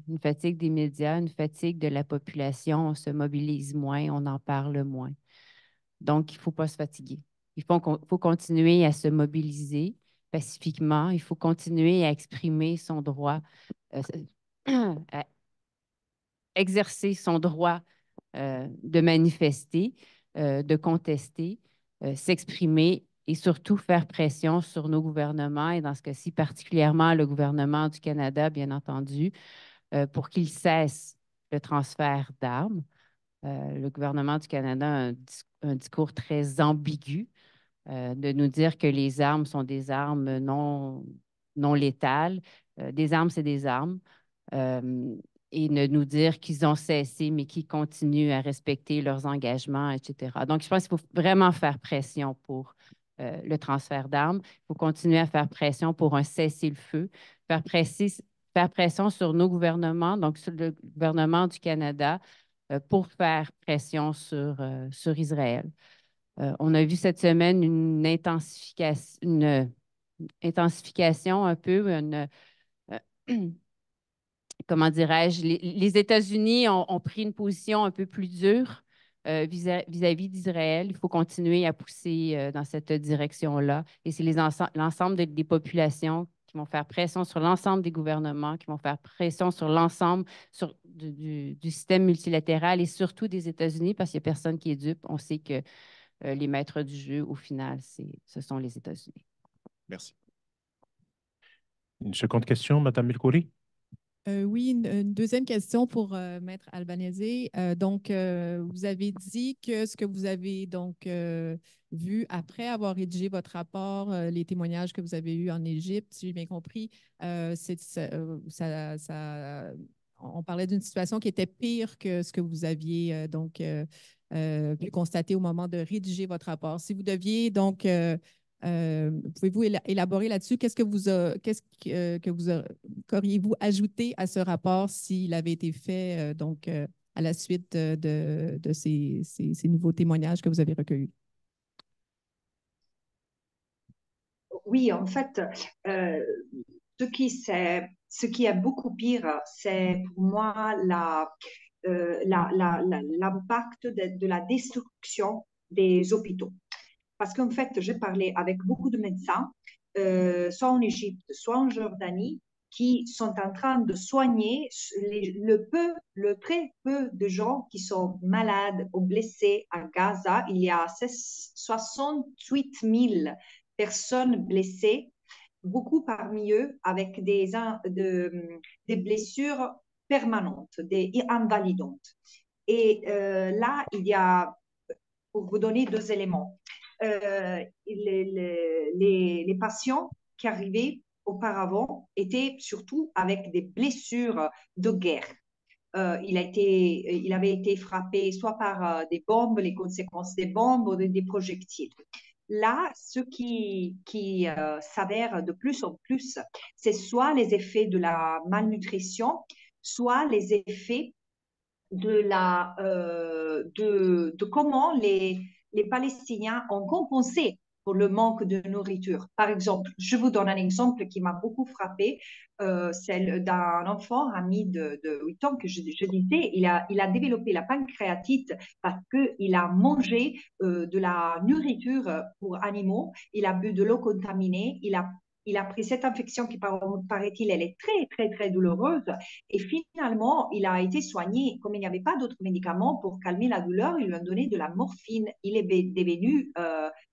S4: des médias, une fatigue de la population. On se mobilise moins, on en parle moins. Donc, il ne faut pas se fatiguer. Faut continuer à se mobiliser pacifiquement. Il faut continuer à exprimer son droit, à exercer son droit de manifester, de contester, s'exprimer et surtout faire pression sur nos gouvernements et dans ce cas-ci particulièrement le gouvernement du Canada, bien entendu, pour qu'il cesse le transfert d'armes. Le gouvernement du Canada a un discours très ambigu de nous dire que les armes sont des armes non létales. Des armes, c'est des armes. Et de nous dire qu'ils ont cessé, mais qu'ils continuent à respecter leurs engagements, etc. Donc, je pense qu'il faut vraiment faire pression pour le transfert d'armes. Il faut continuer à faire pression pour un cessez-le-feu, faire pression sur nos gouvernements, donc sur le gouvernement du Canada, pour faire pression sur Israël. On a vu cette semaine une intensification un peu, comment dirais-je, les États-Unis ont pris une position un peu plus dure vis-à-vis d'Israël. Il faut continuer à pousser dans cette direction-là. Et c'est l'ensemble des populations qui vont faire pression sur l'ensemble des gouvernements, qui vont faire pression sur l'ensemble du système multilatéral et surtout des États-Unis, parce qu'il n'y a personne qui est dupe. On sait que les maîtres du jeu, au final, ce sont les États-Unis.
S8: Merci.
S1: Une seconde question, Mme Milkouri?
S7: Oui, une deuxième question pour Maître Albanese. Vous avez dit que ce que vous avez vu après avoir rédigé votre rapport, les témoignages que vous avez eus en Égypte, si j'ai bien compris, on parlait d'une situation qui était pire que ce que vous aviez pu constater au moment de rédiger votre rapport. Si vous deviez pouvez-vous élaborer là-dessus? Qu'auriez-vous ajouté à ce rapport s'il avait été fait à la suite de ces nouveaux témoignages que vous avez recueillis?
S2: Oui, en fait, ce qui est beaucoup pire, c'est pour moi l'impact de la destruction des hôpitaux. Parce qu'en fait, j'ai parlé avec beaucoup de médecins, soit en Égypte, soit en Jordanie, qui sont en train de soigner le très peu de gens qui sont malades ou blessés à Gaza. Il y a 68 000 personnes blessées, beaucoup parmi eux avec des blessures permanentes, des invalidantes. Et là, il y a, pour vous donner deux éléments, les patients qui arrivaient auparavant étaient surtout avec des blessures de guerre. Il avait été frappé soit par des bombes, les conséquences des bombes ou des projectiles. Là, ce qui s'avère de plus en plus, c'est soit les effets de la malnutrition, soit les effets de comment les Palestiniens ont compensé pour le manque de nourriture. Par exemple, je vous donne un exemple qui m'a beaucoup frappé, celle d'un enfant, ami de 8 ans, que je disais, il a développé la pancréatite parce qu'il a mangé de la nourriture pour animaux, il a bu de l'eau contaminée, il a pris cette infection qui, paraît-il, elle est très, très, très douloureuse. Et finalement, il a été soigné. Comme il n'y avait pas d'autres médicaments pour calmer la douleur, ils lui ont donné de la morphine. Il est devenu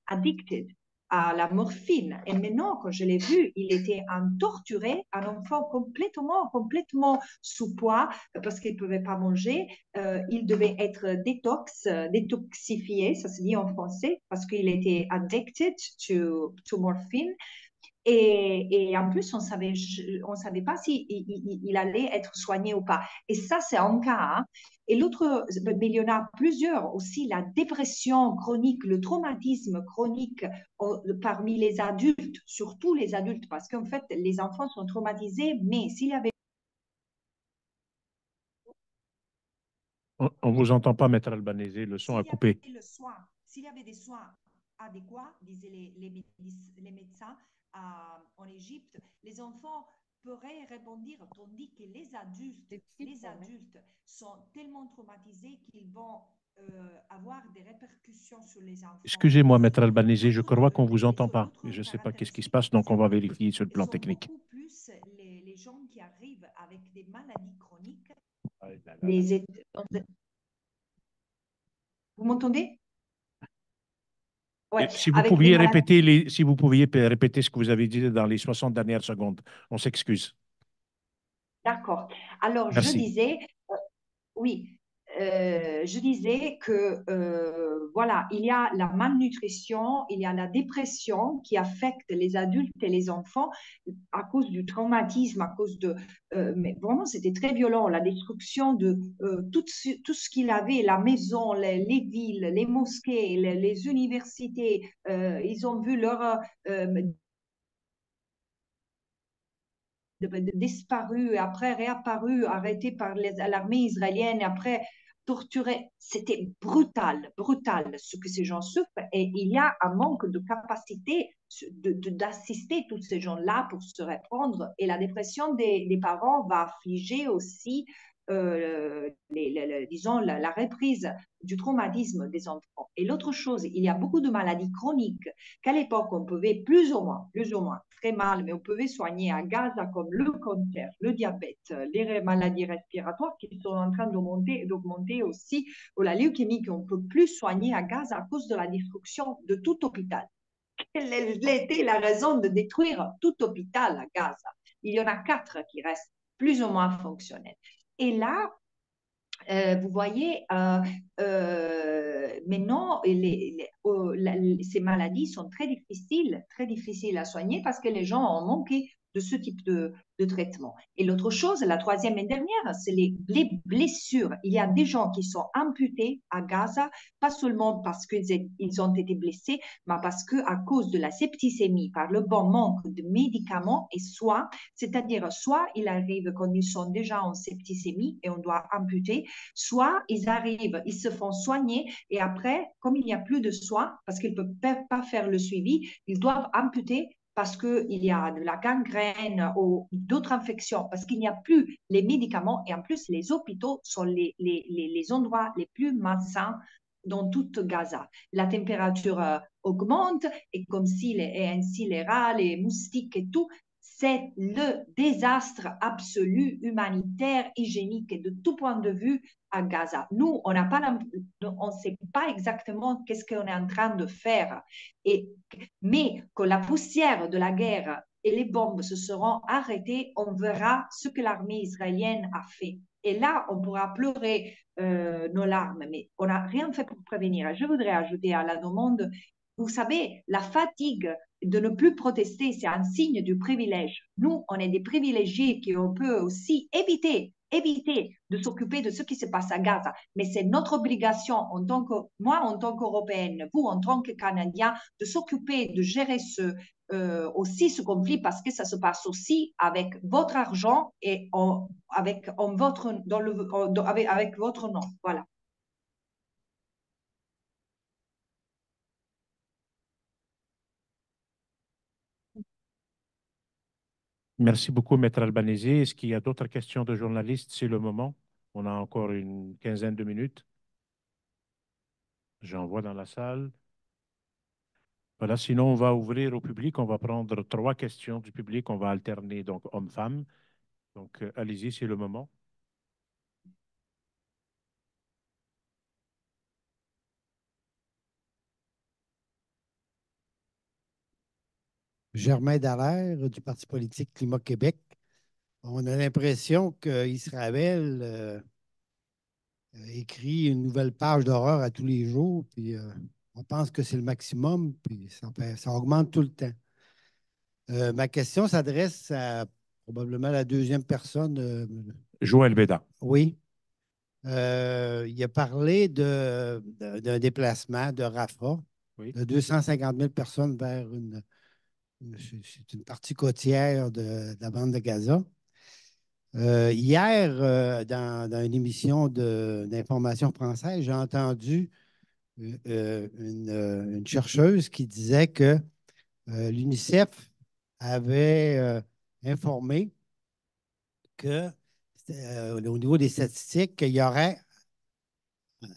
S2: addicted à la morphine. Et maintenant, quand je l'ai vu, il était un torturé, un enfant complètement sous poids parce qu'il ne pouvait pas manger. Il devait être détoxifié, ça se dit en français, parce qu'il était addicted to morphine. Et en plus, on savait pas si il allait être soigné ou pas. Et ça, c'est un cas. Hein. Et l'autre, mais il y en a plusieurs aussi, la dépression chronique, le traumatisme chronique parmi les adultes, surtout les adultes, parce qu'en fait, les enfants sont traumatisés, mais s'il y avait
S1: On ne vous entend pas, Maître Albanese, le son a coupé.
S2: S'il y avait des soins adéquats, disaient les médecins en Égypte, les enfants pourraient répondre, tandis que les adultes sont tellement traumatisés qu'ils vont avoir des répercussions sur les enfants.
S1: Excusez-moi, Maître Albanese, je crois qu'on ne vous entend pas. Je ne sais pas qu'est-ce qui se passe, donc on va vérifier sur le plan technique.
S2: Beaucoup plus les gens qui arrivent avec des maladies chroniques. Vous m'entendez? Ouais,
S1: si vous pouviez répéter ce que vous avez dit dans les 60 dernières secondes, on s'excuse.
S2: D'accord. Alors,
S1: Merci.
S2: Je disais que voilà, il y a la malnutrition, il y a la dépression qui affecte les adultes et les enfants à cause du traumatisme, à cause de... mais vraiment, c'était très violent, la destruction de tout ce qu'il avait, la maison, les villes, les mosquées, les universités. Ils ont vu leur... disparu, après réapparu, arrêté par l'armée israélienne, après torturé. C'était brutal, brutal ce que ces gens souffrent. Et il y a un manque de capacité d'assister tous ces gens-là pour se répondre. Et la dépression des parents va affliger aussi, disons, la reprise du traumatisme des enfants. Et l'autre chose, il y a beaucoup de maladies chroniques qu'à l'époque, on pouvait plus ou moins, très mal, mais on pouvait soigner à Gaza comme le cancer, le diabète, les maladies respiratoires qui sont en train d'augmenter aussi, ou la leucémie qu'on ne peut plus soigner à Gaza à cause de la destruction de tout hôpital. Quelle a été la raison de détruire tout hôpital à Gaza? Il y en a 4 qui restent plus ou moins fonctionnels. Et là, vous voyez, maintenant, ces maladies sont très difficiles à soigner parce que les gens ont manqué de ce type de traitement. Et l'autre chose, la troisième et dernière, c'est les blessures. Il y a des gens qui sont amputés à Gaza, pas seulement parce qu'ils ont été blessés, mais parce qu'à cause de la septicémie, par le bon manque de médicaments et soins, c'est-à-dire soit il arrive quand ils sont déjà en septicémie et on doit amputer, soit ils arrivent, ils se font soigner et après, comme il n'y a plus de soins, parce qu'ils ne peuvent pas faire le suivi, ils doivent amputer parce qu'il y a de la gangrène ou d'autres infections, parce qu'il n'y a plus les médicaments et en plus les hôpitaux sont les endroits les plus malsains dans toute Gaza. La température augmente et comme si et ainsi les rats, les moustiques et tout, c'est le désastre absolu humanitaire, hygiénique et de tout point de vue à Gaza. Nous, on ne sait pas exactement qu'est-ce qu'on est en train de faire. Mais quand la poussière de la guerre et les bombes se seront arrêtées, on verra ce que l'armée israélienne a fait. Et là, on pourra pleurer nos larmes, mais on n'a rien fait pour prévenir. Je voudrais ajouter à la demande, vous savez, la fatigue de ne plus protester, c'est un signe du privilège. Nous, on est des privilégiés qui on peut aussi éviter de s'occuper de ce qui se passe à Gaza. Mais c'est notre obligation, moi en tant qu'Européenne, vous en tant que Canadien, de s'occuper, de gérer aussi ce conflit parce que ça se passe aussi avec votre argent et avec votre nom. Voilà.
S1: Merci beaucoup, Maître Albanese. Est-ce qu'il y a d'autres questions de journalistes? C'est le moment. On a encore une quinzaine de minutes. J'en vois dans la salle. Voilà, sinon on va ouvrir au public. On va prendre 3 questions du public. On va alterner donc hommes-femmes. Donc allez-y, c'est le moment.
S6: Germain Dallaire du Parti politique Climat Québec. On a l'impression qu'Israël écrit une nouvelle page d'horreur à tous les jours, puis on pense que c'est le maximum, puis ça augmente tout le temps. Ma question s'adresse à probablement la deuxième personne.
S1: Joël Beda.
S6: Oui. Il a parlé d'un déplacement de Rafah
S1: Oui.
S6: de 250 000 personnes vers c'est une partie côtière de la bande de Gaza. Hier, dans une émission d'information française, j'ai entendu une chercheuse qui disait que l'UNICEF avait informé que, au niveau des statistiques, qu'il y aurait,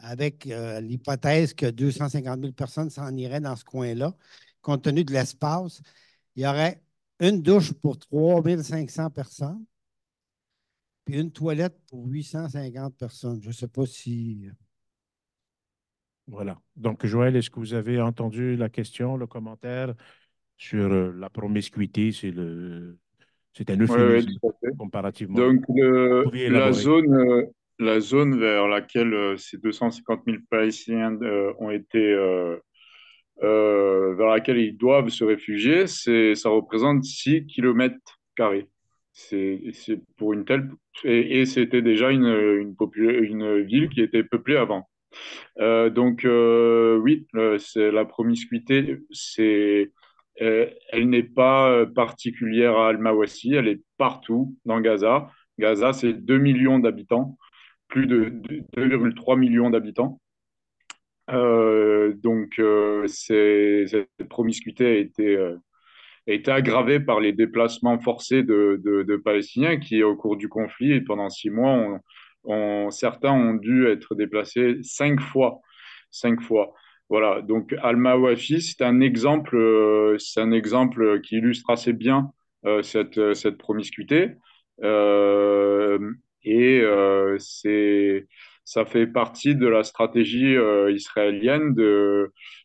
S6: avec l'hypothèse que 250 000 personnes s'en iraient dans ce coin-là, compte tenu de l'espace, il y aurait une douche pour 3 500 personnes, puis une toilette pour 850 personnes. Je ne sais pas si...
S1: Voilà. Donc, Joël, est-ce que vous avez entendu la question, le commentaire sur la promiscuité? C'est un
S3: Oui, oui,
S1: euphémisme
S3: tout à fait.
S1: comparativement.
S3: Donc,
S1: Vous pouvez élaborer.
S3: la zone vers laquelle ces 250 000 Palestiniens ont été, vers laquelle ils doivent se réfugier, ça représente 6 km². C'est pour une telle. Et c'était déjà une ville qui était peuplée avant. Oui, c'est la promiscuité, elle n'est pas particulière à Al-Mawasi, elle est partout dans Gaza. Gaza, c'est 2 millions d'habitants, plus de 2,3 millions d'habitants. Cette promiscuité a été aggravée par les déplacements forcés de Palestiniens qui, au cours du conflit, et pendant 6 mois, certains ont dû être déplacés 5 fois. 5 fois. Voilà. Donc, Al-Mawafi, c'est un exemple qui illustre assez bien cette promiscuité. Euh, ça fait partie de la stratégie israélienne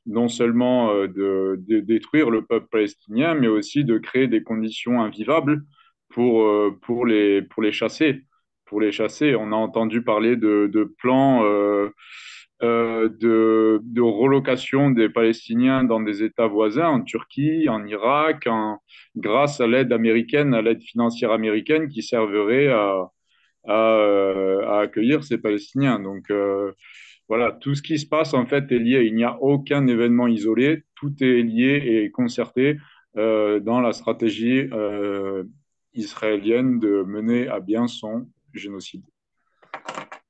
S3: non seulement de détruire le peuple palestinien, mais aussi de créer des conditions invivables pour les chasser. Pour les chasser, on a entendu parler de plans de relocation des Palestiniens dans des États voisins, en Turquie, en Irak, grâce à l'aide américaine, à l'aide financière américaine qui servirait à accueillir ces Palestiniens. Donc, voilà, tout ce qui se passe en fait est lié. Il n'y a aucun événement isolé. Tout est lié et concerté dans la stratégie israélienne de mener à bien son génocide.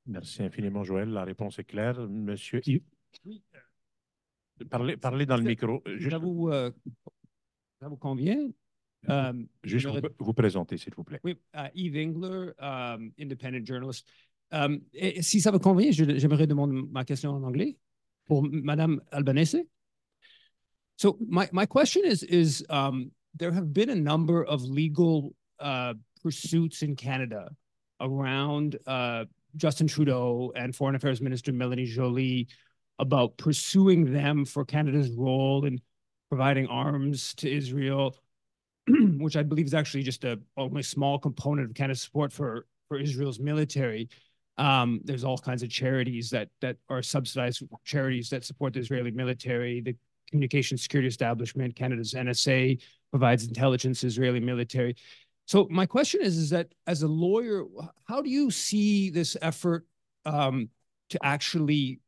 S1: Merci infiniment, Joël. La réponse est claire. Monsieur Yves,
S9: Oui,
S1: parlez dans le micro.
S9: ça vous convient?
S1: Juste vous présenter, s'il vous plaît.
S9: Oui, Yves Engler, independent journalist. Et si ça vous convient, j'aimerais demander ma question en anglais pour Madame Albanese. So my question is there have been a number of legal pursuits in Canada around Justin Trudeau and Foreign Affairs Minister Melanie Joly about pursuing them for Canada's role in providing arms to Israel, which I believe is actually just only a small component of Canada's support for Israel's military. There's all kinds of charities that are subsidized charities that support the Israeli military. The Communications Security Establishment, Canada's NSA, provides intelligence to Israeli military. So my question is that as a lawyer, how do you see this effort to actually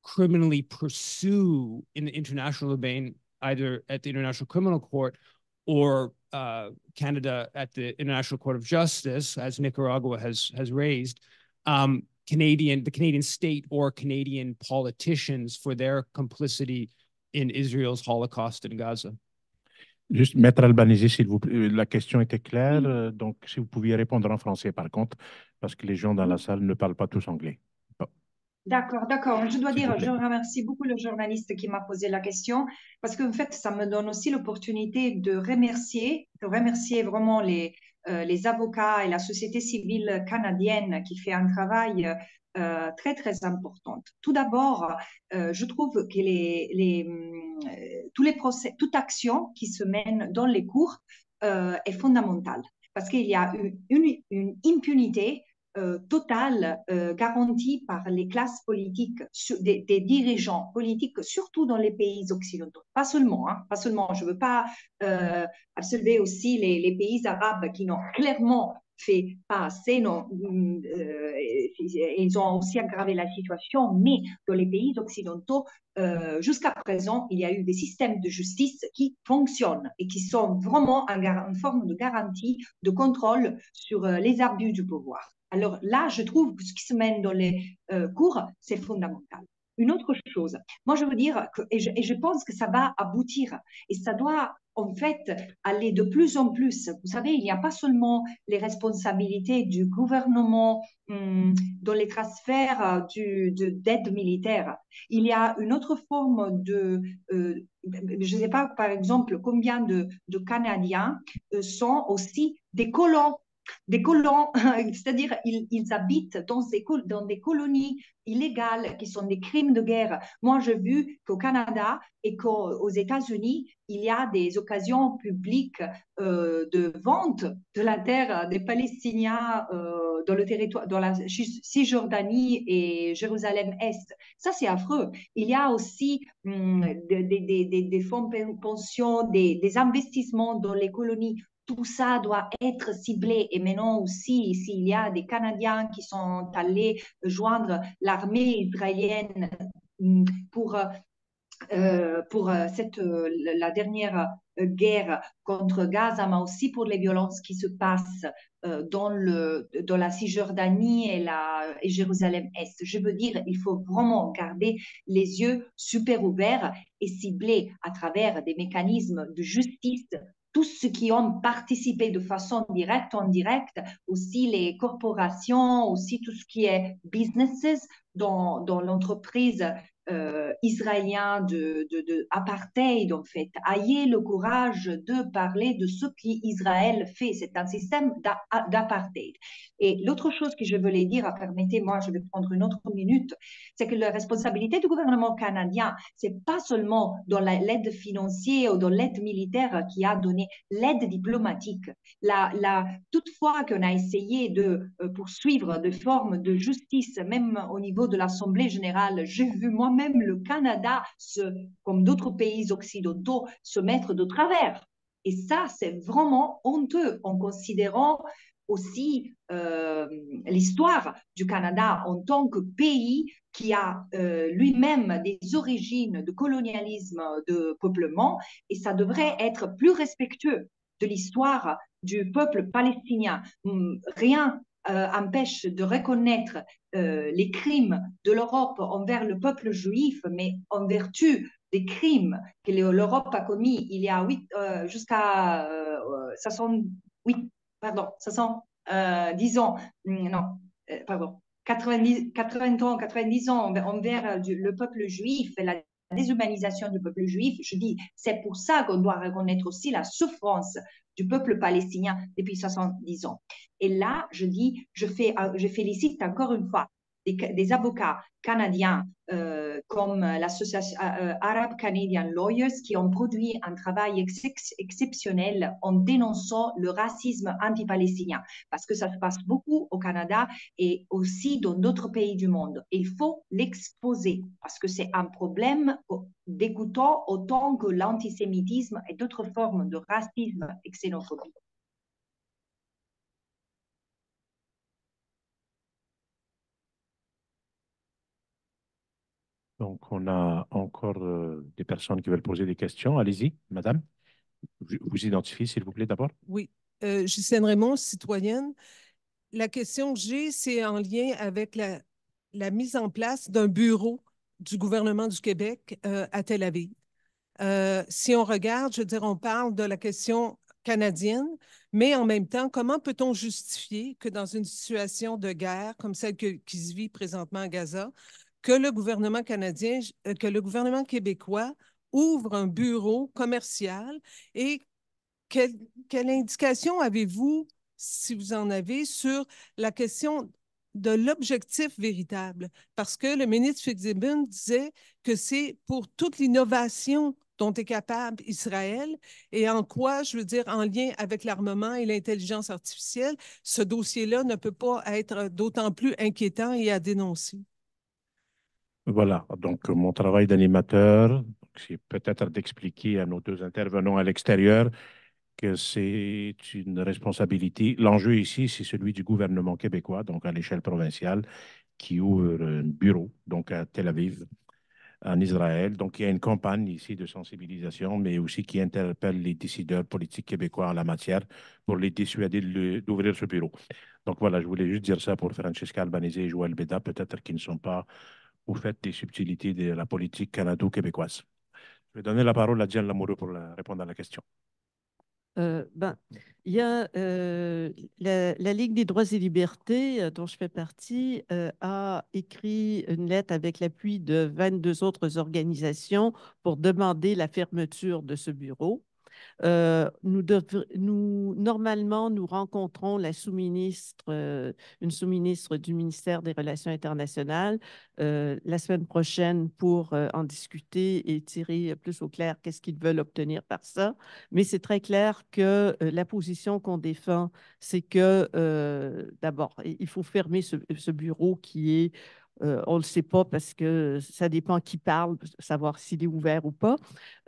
S9: criminally pursue in the international domain, either at the International Criminal Court or Canada at the International Court of Justice, as Nicaragua has raised, the Canadian state or Canadian politicians for their complicity in Israel's Holocaust in Gaza?
S1: Juste, Maître Albanese, s'il vous plaît, la question était claire. Donc, si vous pouviez répondre en français, par contre, parce que les gens dans la salle ne parlent pas tous anglais. Bon.
S2: D'accord, d'accord. Je dois
S1: S'il
S2: dire,
S1: vous plaît.
S2: je remercie beaucoup le journaliste qui m'a posé la question parce qu'en fait, ça me donne aussi l'opportunité de remercier vraiment les avocats et la société civile canadienne qui fait un travail très, très important. Tout d'abord, je trouve que tous les procès, toute action qui se mène dans les cours est fondamentale parce qu'il y a une impunité totale garantie par les classes politiques, des dirigeants politiques, surtout dans les pays occidentaux. Pas seulement, hein, pas seulement. Je ne veux pas absolver aussi les pays arabes qui n'ont clairement fait pas assez. Non, ils ont aussi aggravé la situation, mais dans les pays occidentaux, jusqu'à présent, il y a eu des systèmes de justice qui fonctionnent et qui sont vraiment une forme de garantie, de contrôle sur les abus du pouvoir. Alors là, je trouve que ce qui se mène dans les cours, c'est fondamental. Une autre chose, moi je veux dire, et je pense que ça va aboutir, et ça doit en fait aller de plus en plus. Vous savez, il n'y a pas seulement les responsabilités du gouvernement dans les transferts d'aide militaire. Il y a une autre forme je ne sais pas, par exemple, combien de Canadiens sont aussi des colons. C'est-à-dire ils habitent dans des colonies illégales qui sont des crimes de guerre. Moi, j'ai vu qu'au Canada et qu'aux États-Unis, il y a des occasions publiques de vente de la terre des Palestiniens dans le territoire, dans la Cisjordanie et Jérusalem-Est. Ça, c'est affreux. Il y a aussi des fonds de pension, des investissements dans les colonies. Tout ça doit être ciblé. Et maintenant aussi, s'il y a des Canadiens qui sont allés joindre l'armée israélienne pour la dernière guerre contre Gaza, mais aussi pour les violences qui se passent dans la Cisjordanie et Jérusalem-Est. Je veux dire, il faut vraiment garder les yeux super ouverts et cibler à travers des mécanismes de justice tous ceux qui ont participé de façon directe ou indirecte, aussi les corporations, aussi tout ce qui est businesses dans l'entreprise israélien de apartheid, en fait. Ayez le courage de parler de ce qu'Israël fait. C'est un système d'apartheid. Et l'autre chose que je voulais dire, permettez-moi, je vais prendre une autre minute, c'est que la responsabilité du gouvernement canadien, c'est pas seulement dans l'aide financière ou dans l'aide militaire qui a donné l'aide diplomatique. Toutefois qu'on a essayé de poursuivre des formes de justice, même au niveau de l'Assemblée générale, j'ai vu moi-même le Canada, comme d'autres pays occidentaux, se mettre de travers. Et ça, c'est vraiment honteux en considérant aussi l'histoire du Canada en tant que pays qui a lui-même des origines de colonialisme, de peuplement, et ça devrait être plus respectueux de l'histoire du peuple palestinien. Rien empêche de reconnaître les crimes de l'Europe envers le peuple juif, mais en vertu des crimes que l'Europe a commis il y a jusqu'à 10 ans, non, pardon, 90 ans envers le peuple juif, la déshumanisation du peuple juif. Je dis, c'est pour ça qu'on doit reconnaître aussi la souffrance du peuple palestinien depuis 70 ans. Et là, je dis, je félicite encore une fois des avocats canadiens comme l'association Arab Canadian Lawyers qui ont produit un travail exceptionnel en dénonçant le racisme anti-palestinien, parce que ça se passe beaucoup au Canada et aussi dans d'autres pays du monde. Et il faut l'exposer parce que c'est un problème dégoûtant autant que l'antisémitisme et d'autres formes de racisme et xénophobie.
S1: Donc, on a encore des personnes qui veulent poser des questions. Allez-y, madame. Vous identifiez, s'il vous plaît, d'abord.
S10: Oui. Ghislaine Raymond, citoyenne. La question que j'ai, c'est en lien avec la mise en place d'un bureau du gouvernement du Québec à Tel Aviv. Si on regarde, je veux dire, on parle de la question canadienne, mais en même temps, comment peut-on justifier que dans une situation de guerre comme celle qui se vit présentement à Gaza, que le gouvernement canadien, que le gouvernement québécois ouvre un bureau commercial et quelle indication avez-vous, si vous en avez, sur la question de l'objectif véritable? Parce que le ministre Fitzgibbon disait que c'est pour toute l'innovation dont est capable Israël et en quoi, je veux dire, en lien avec l'armement et l'intelligence artificielle, ce dossier-là ne peut pas être d'autant plus inquiétant et à dénoncer.
S1: Voilà, donc mon travail d'animateur, c'est peut-être d'expliquer à nos deux intervenants à l'extérieur que c'est une responsabilité. L'enjeu ici, c'est celui du gouvernement québécois, donc à l'échelle provinciale, qui ouvre un bureau, donc à Tel Aviv, en Israël. Donc, il y a une campagne ici de sensibilisation, mais aussi qui interpelle les décideurs politiques québécois en la matière pour les dissuader d'ouvrir ce bureau. Donc, voilà, je voulais juste dire ça pour Francesca Albanese et Joël Beda, peut-être qu'ils ne sont pas au fait des subtilités de la politique canado-québécoise. Je vais donner la parole à Diane Lamoureux pour répondre à la question.
S5: Ben, il y a la Ligue des droits et libertés, dont je fais partie, a écrit une lettre avec l'appui de 22 autres organisations pour demander la fermeture de ce bureau. Normalement, nous rencontrons la sous-ministre, une sous-ministre du ministère des Relations internationales la semaine prochaine pour en discuter et tirer plus au clair qu'est-ce qu'ils veulent obtenir par ça. Mais c'est très clair que la position qu'on défend, c'est que d'abord, il faut fermer ce bureau qui est on ne le sait pas parce que ça dépend qui parle, savoir s'il est ouvert ou pas,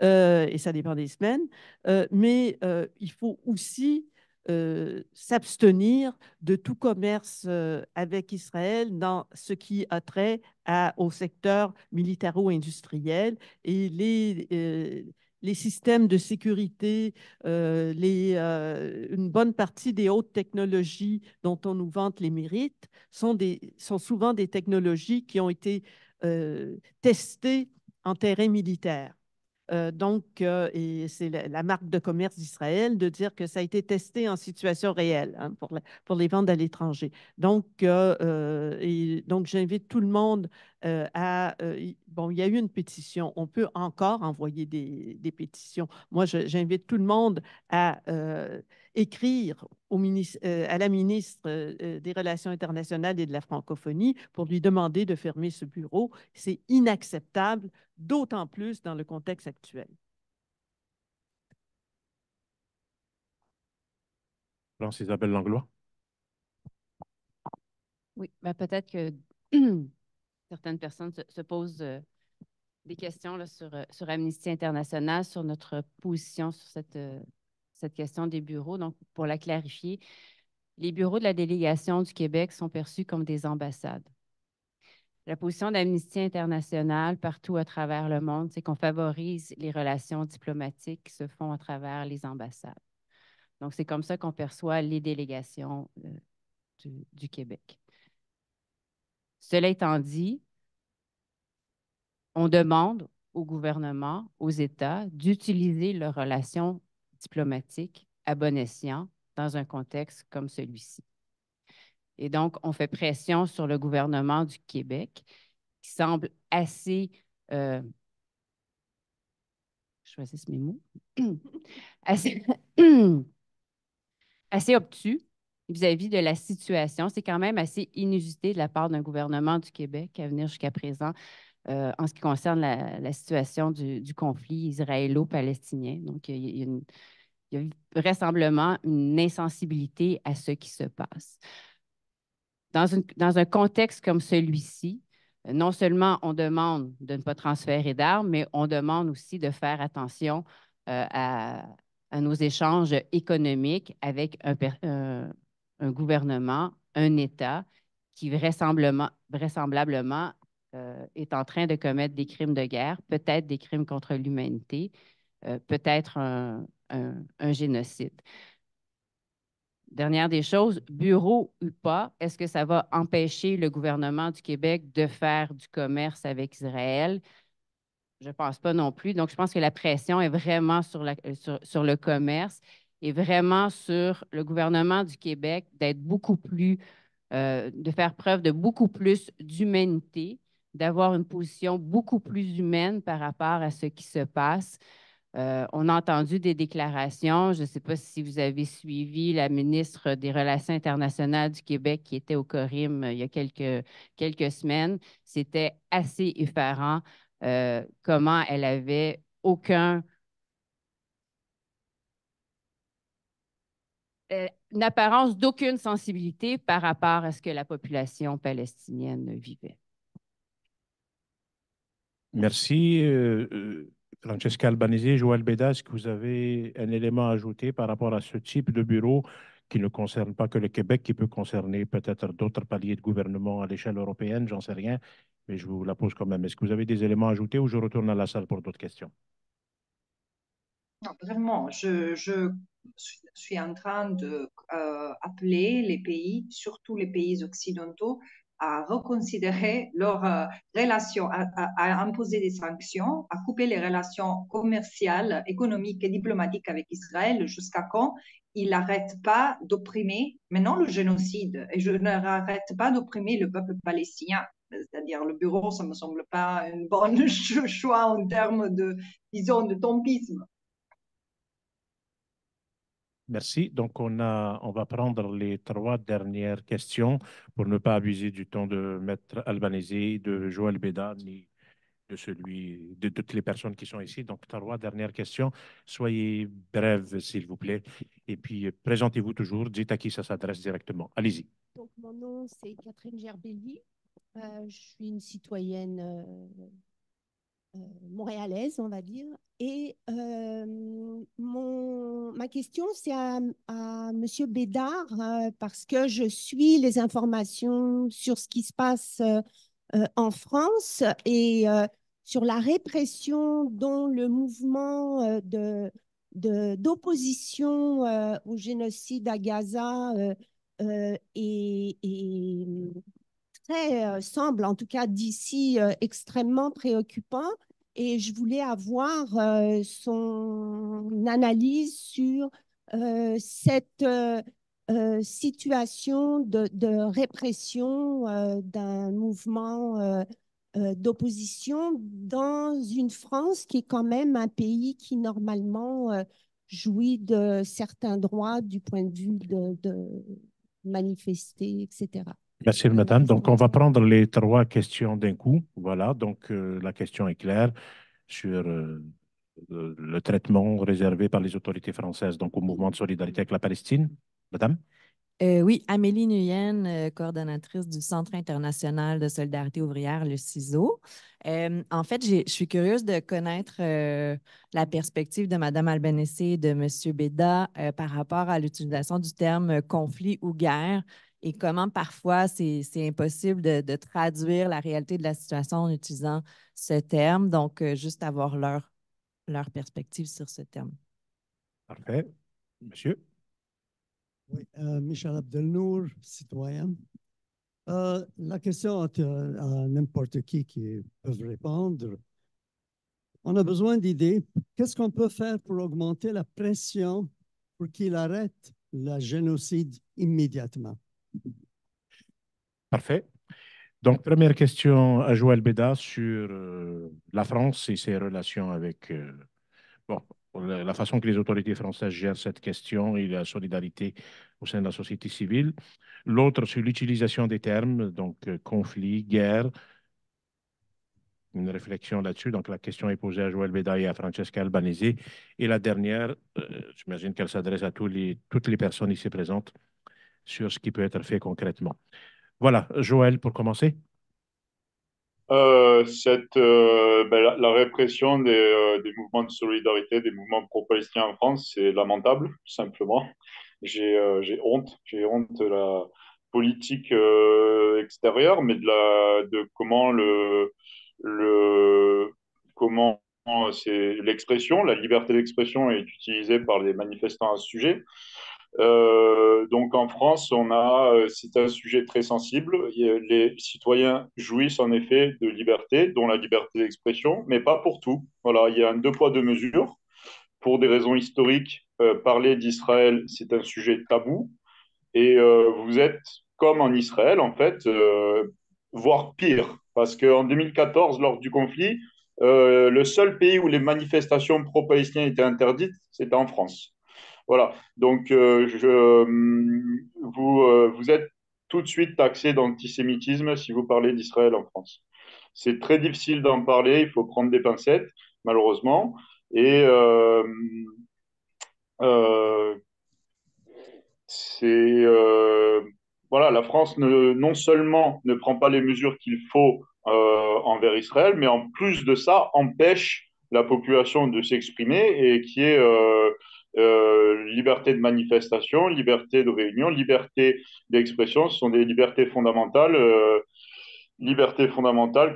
S5: et ça dépend des semaines. Mais il faut aussi s'abstenir de tout commerce avec Israël dans ce qui a trait au secteur militaro-industriel et les systèmes de sécurité, une bonne partie des hautes technologies dont on nous vante les mérites sont souvent des technologies qui ont été testées en terrain militaire. Et c'est la marque de commerce d'Israël de dire que ça a été testé en situation réelle hein, pour les ventes à l'étranger. Donc, j'invite tout le monde bon, il y a eu une pétition. On peut encore envoyer des pétitions. Moi, j'invite tout le monde à écrire à la ministre des Relations internationales et de la francophonie pour lui demander de fermer ce bureau. C'est inacceptable, d'autant plus dans le contexte actuel.
S1: France Isabelle Langlois.
S4: Oui, ben peut-être que certaines personnes se posent des questions là, sur Amnesty International, sur notre position sur cette question des bureaux. Donc, pour la clarifier, les bureaux de la délégation du Québec sont perçus comme des ambassades. La position d'Amnesty International partout à travers le monde, c'est qu'on favorise les relations diplomatiques qui se font à travers les ambassades. Donc, c'est comme ça qu'on perçoit les délégations du Québec. Cela étant dit, on demande au gouvernement, aux États, d'utiliser leurs relations diplomatiques à bon escient dans un contexte comme celui-ci. Et donc, on fait pression sur le gouvernement du Québec qui semble assez, je choisis mes mots, assez, assez obtus vis-à-vis de la situation. C'est quand même assez inusité de la part d'un gouvernement du Québec à venir jusqu'à présent en ce qui concerne la situation du conflit israélo-palestinien. Donc, il y a vraisemblablement une insensibilité à ce qui se passe. Dans un contexte comme celui-ci, non seulement on demande de ne pas transférer d'armes, mais on demande aussi de faire attention à nos échanges économiques avec un gouvernement, un État qui vraisemblablement est en train de commettre des crimes de guerre, peut-être des crimes contre l'humanité, peut-être un génocide. Dernière des choses, bureau ou pas, est-ce que ça va empêcher le gouvernement du Québec de faire du commerce avec Israël? Je ne pense pas non plus. Donc, je pense que la pression est vraiment sur le commerce et vraiment sur le gouvernement du Québec d'être beaucoup plus, de faire preuve de beaucoup plus d'humanité, d'avoir une position beaucoup plus humaine par rapport à ce qui se passe. On a entendu des déclarations. Je ne sais pas si vous avez suivi la ministre des Relations internationales du Québec qui était au Corim il y a quelques semaines. C'était assez effarant comment elle avait une apparence d'aucune sensibilité par rapport à ce que la population palestinienne vivait.
S1: Merci. Francesca Albanese, Joël Beda, est-ce que vous avez un élément à ajouter par rapport à ce type de bureau qui ne concerne pas que le Québec, qui peut concerner peut-être d'autres paliers de gouvernement à l'échelle européenne, j'en sais rien, mais je vous la pose quand même. Est-ce que vous avez des éléments à ajouter ou je retourne à la salle pour d'autres questions?
S2: Non, vraiment, je suis en train de appeler les pays, surtout les pays occidentaux, à reconsidérer leurs relations, à imposer des sanctions, à couper les relations commerciales, économiques et diplomatiques avec Israël jusqu'à quand il n'arrête pas d'opprimer, maintenant le génocide, et je n'arrête pas d'opprimer le peuple palestinien. C'est-à-dire le bureau, ça ne me semble pas un bon choix en termes de, disons, de tompisme.
S1: Merci. Donc, on va prendre les trois dernières questions pour ne pas abuser du temps de Maître Albanese, de Joël Beda, ni de toutes les personnes qui sont ici. Donc, trois dernières questions. Soyez brèves, s'il vous plaît. Et puis, présentez-vous toujours. Dites à qui ça s'adresse directement. Allez-y.
S11: Donc, mon nom, c'est Catherine Gerbelli. Je suis une citoyenne montréalaise, on va dire. Et ma question, c'est à M. Bédard, parce que je suis les informations sur ce qui se passe en France et sur la répression dont le mouvement d'opposition au génocide à Gaza semble, en tout cas d'ici, extrêmement préoccupant. Et je voulais avoir son analyse sur cette situation de répression d'un mouvement d'opposition dans une France qui est quand même un pays qui normalement jouit de certains droits du point de vue de manifester, etc.
S1: Merci, madame. Donc, on va prendre les trois questions d'un coup. Voilà. Donc, la question est claire sur le traitement réservé par les autorités françaises donc au mouvement de solidarité avec la Palestine. Madame?
S12: Oui, Amélie Nguyen, coordonnatrice du Centre international de solidarité ouvrière, le CISO. En fait, je suis curieuse de connaître la perspective de Mme Albanese et de M. Beda par rapport à l'utilisation du terme conflit ou guerre et comment parfois c'est impossible de traduire la réalité de la situation en utilisant ce terme. Donc, juste avoir leur perspective sur ce terme.
S1: Parfait. Monsieur?
S13: Oui, Michel Abdelnour, citoyen. La question à n'importe qui peut répondre. On a besoin d'idées. Qu'est-ce qu'on peut faire pour augmenter la pression pour qu'il arrête le génocide immédiatement?
S1: Parfait. Donc, première question à Joël Beda sur la France et ses relations avec bon, la façon que les autorités françaises gèrent cette question et la solidarité au sein de la société civile. L'autre sur l'utilisation des termes, donc conflit, guerre. Une réflexion là-dessus. Donc, la question est posée à Joël Beda et à Francesca Albanese. Et la dernière, j'imagine qu'elle s'adresse à toutes les personnes ici présentes sur ce qui peut être fait concrètement. Voilà, Joël, pour commencer.
S3: La répression des mouvements de solidarité, des mouvements pro-palestiniens en France, c'est lamentable, tout simplement. J'ai honte de la politique extérieure, mais de comment comment c'est l'expression, la liberté d'expression est utilisée par les manifestants à ce sujet. Donc en France, c'est un sujet très sensible. Les citoyens jouissent en effet de liberté, dont la liberté d'expression, mais pas pour tout. Voilà, il y a un deux poids, deux mesures. Pour des raisons historiques, parler d'Israël, c'est un sujet tabou. Et vous êtes comme en Israël, en fait, voire pire. Parce qu'en 2014, lors du conflit, le seul pays où les manifestations pro-palestiniennes étaient interdites, c'était en France. Voilà, donc vous êtes tout de suite taxé d'antisémitisme si vous parlez d'Israël en France. C'est très difficile d'en parler, il faut prendre des pincettes, malheureusement. Et euh, voilà, la France non seulement ne prend pas les mesures qu'il faut envers Israël, mais en plus de ça, empêche la population de s'exprimer et qui est liberté de manifestation, liberté de réunion, liberté d'expression. Ce sont des libertés fondamentales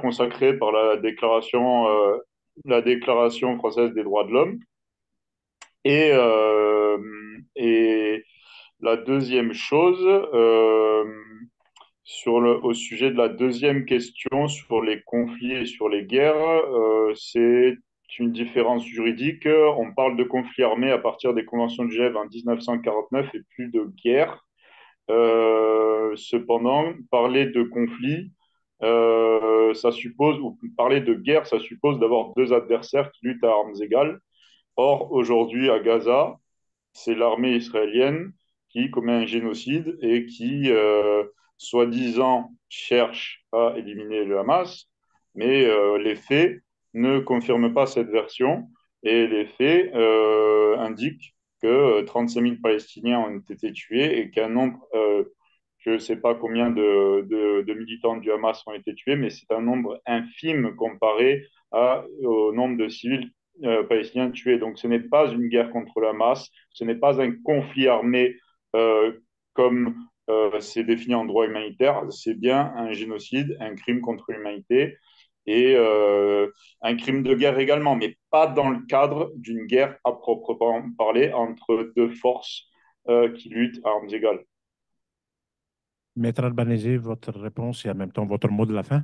S3: consacrées par la Déclaration française des droits de l'homme. Et la deuxième chose, au sujet de la deuxième question sur les conflits et sur les guerres, c'est une différence juridique. On parle de conflits armés à partir des conventions de Genève en 1949 et plus de guerre. Cependant, parler de conflit, ça suppose, ou parler de guerre, ça suppose d'avoir deux adversaires qui luttent à armes égales. Or, aujourd'hui, à Gaza, c'est l'armée israélienne qui commet un génocide et qui, soi-disant, cherche à éliminer le Hamas, mais les faits ne confirment pas cette version et les faits indiquent que 35 000 Palestiniens ont été tués et qu'un nombre, je ne sais pas combien de militants du Hamas ont été tués, mais c'est un nombre infime comparé au nombre de civils palestiniens tués. Donc ce n'est pas une guerre contre le Hamas, ce n'est pas un conflit armé comme c'est défini en droit humanitaire, c'est bien un génocide, un crime contre l'humanité et un crime de guerre également, mais pas dans le cadre d'une guerre à proprement parler entre deux forces qui luttent à armes égales.
S1: Maître Albanese, votre réponse et en même temps votre mot de la fin?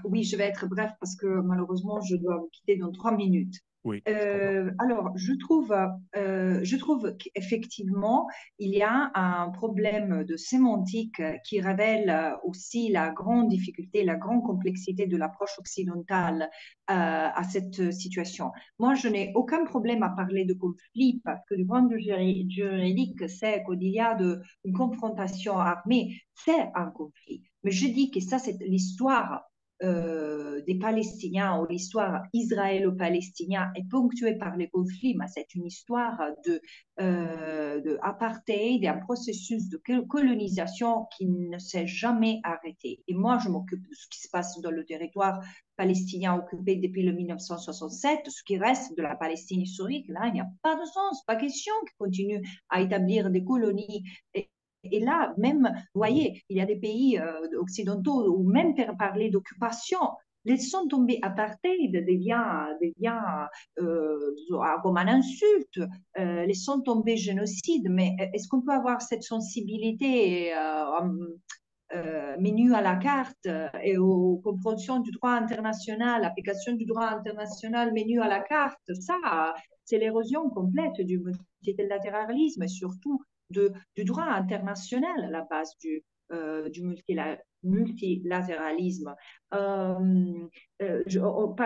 S2: Oui, je vais être bref parce que malheureusement, je dois vous quitter dans 3 minutes.
S1: Oui.
S2: Alors, je trouve qu'effectivement, il y a un problème de sémantique qui révèle aussi la grande difficulté, la grande complexité de l'approche occidentale à cette situation. Moi, je n'ai aucun problème à parler de conflit parce que du point de vue juridique, c'est qu'il y a une confrontation armée, c'est un conflit. Mais je dis que ça, c'est l'histoire des Palestiniens ou l'histoire israélo-palestinienne est ponctuée par les conflits, mais c'est une histoire de apartheid, un processus de colonisation qui ne s'est jamais arrêté. Et moi, je m'occupe de ce qui se passe dans le territoire palestinien occupé depuis le 1967, ce qui reste de la Palestine historique. Là, il n'y a pas de sens, pas question qu'ils continuent à établir des colonies. Et là, même, vous voyez, il y a des pays occidentaux où même pour parler d'occupation, laissons tomber apartheid devient comme une insulte, laissons tomber génocide, mais est-ce qu'on peut avoir cette sensibilité menu à la carte et aux compréhensions du droit international, l'application du droit international menu à la carte, ça, c'est l'érosion complète du multilatéralisme et surtout du droit international à la base du multilatéralisme. Par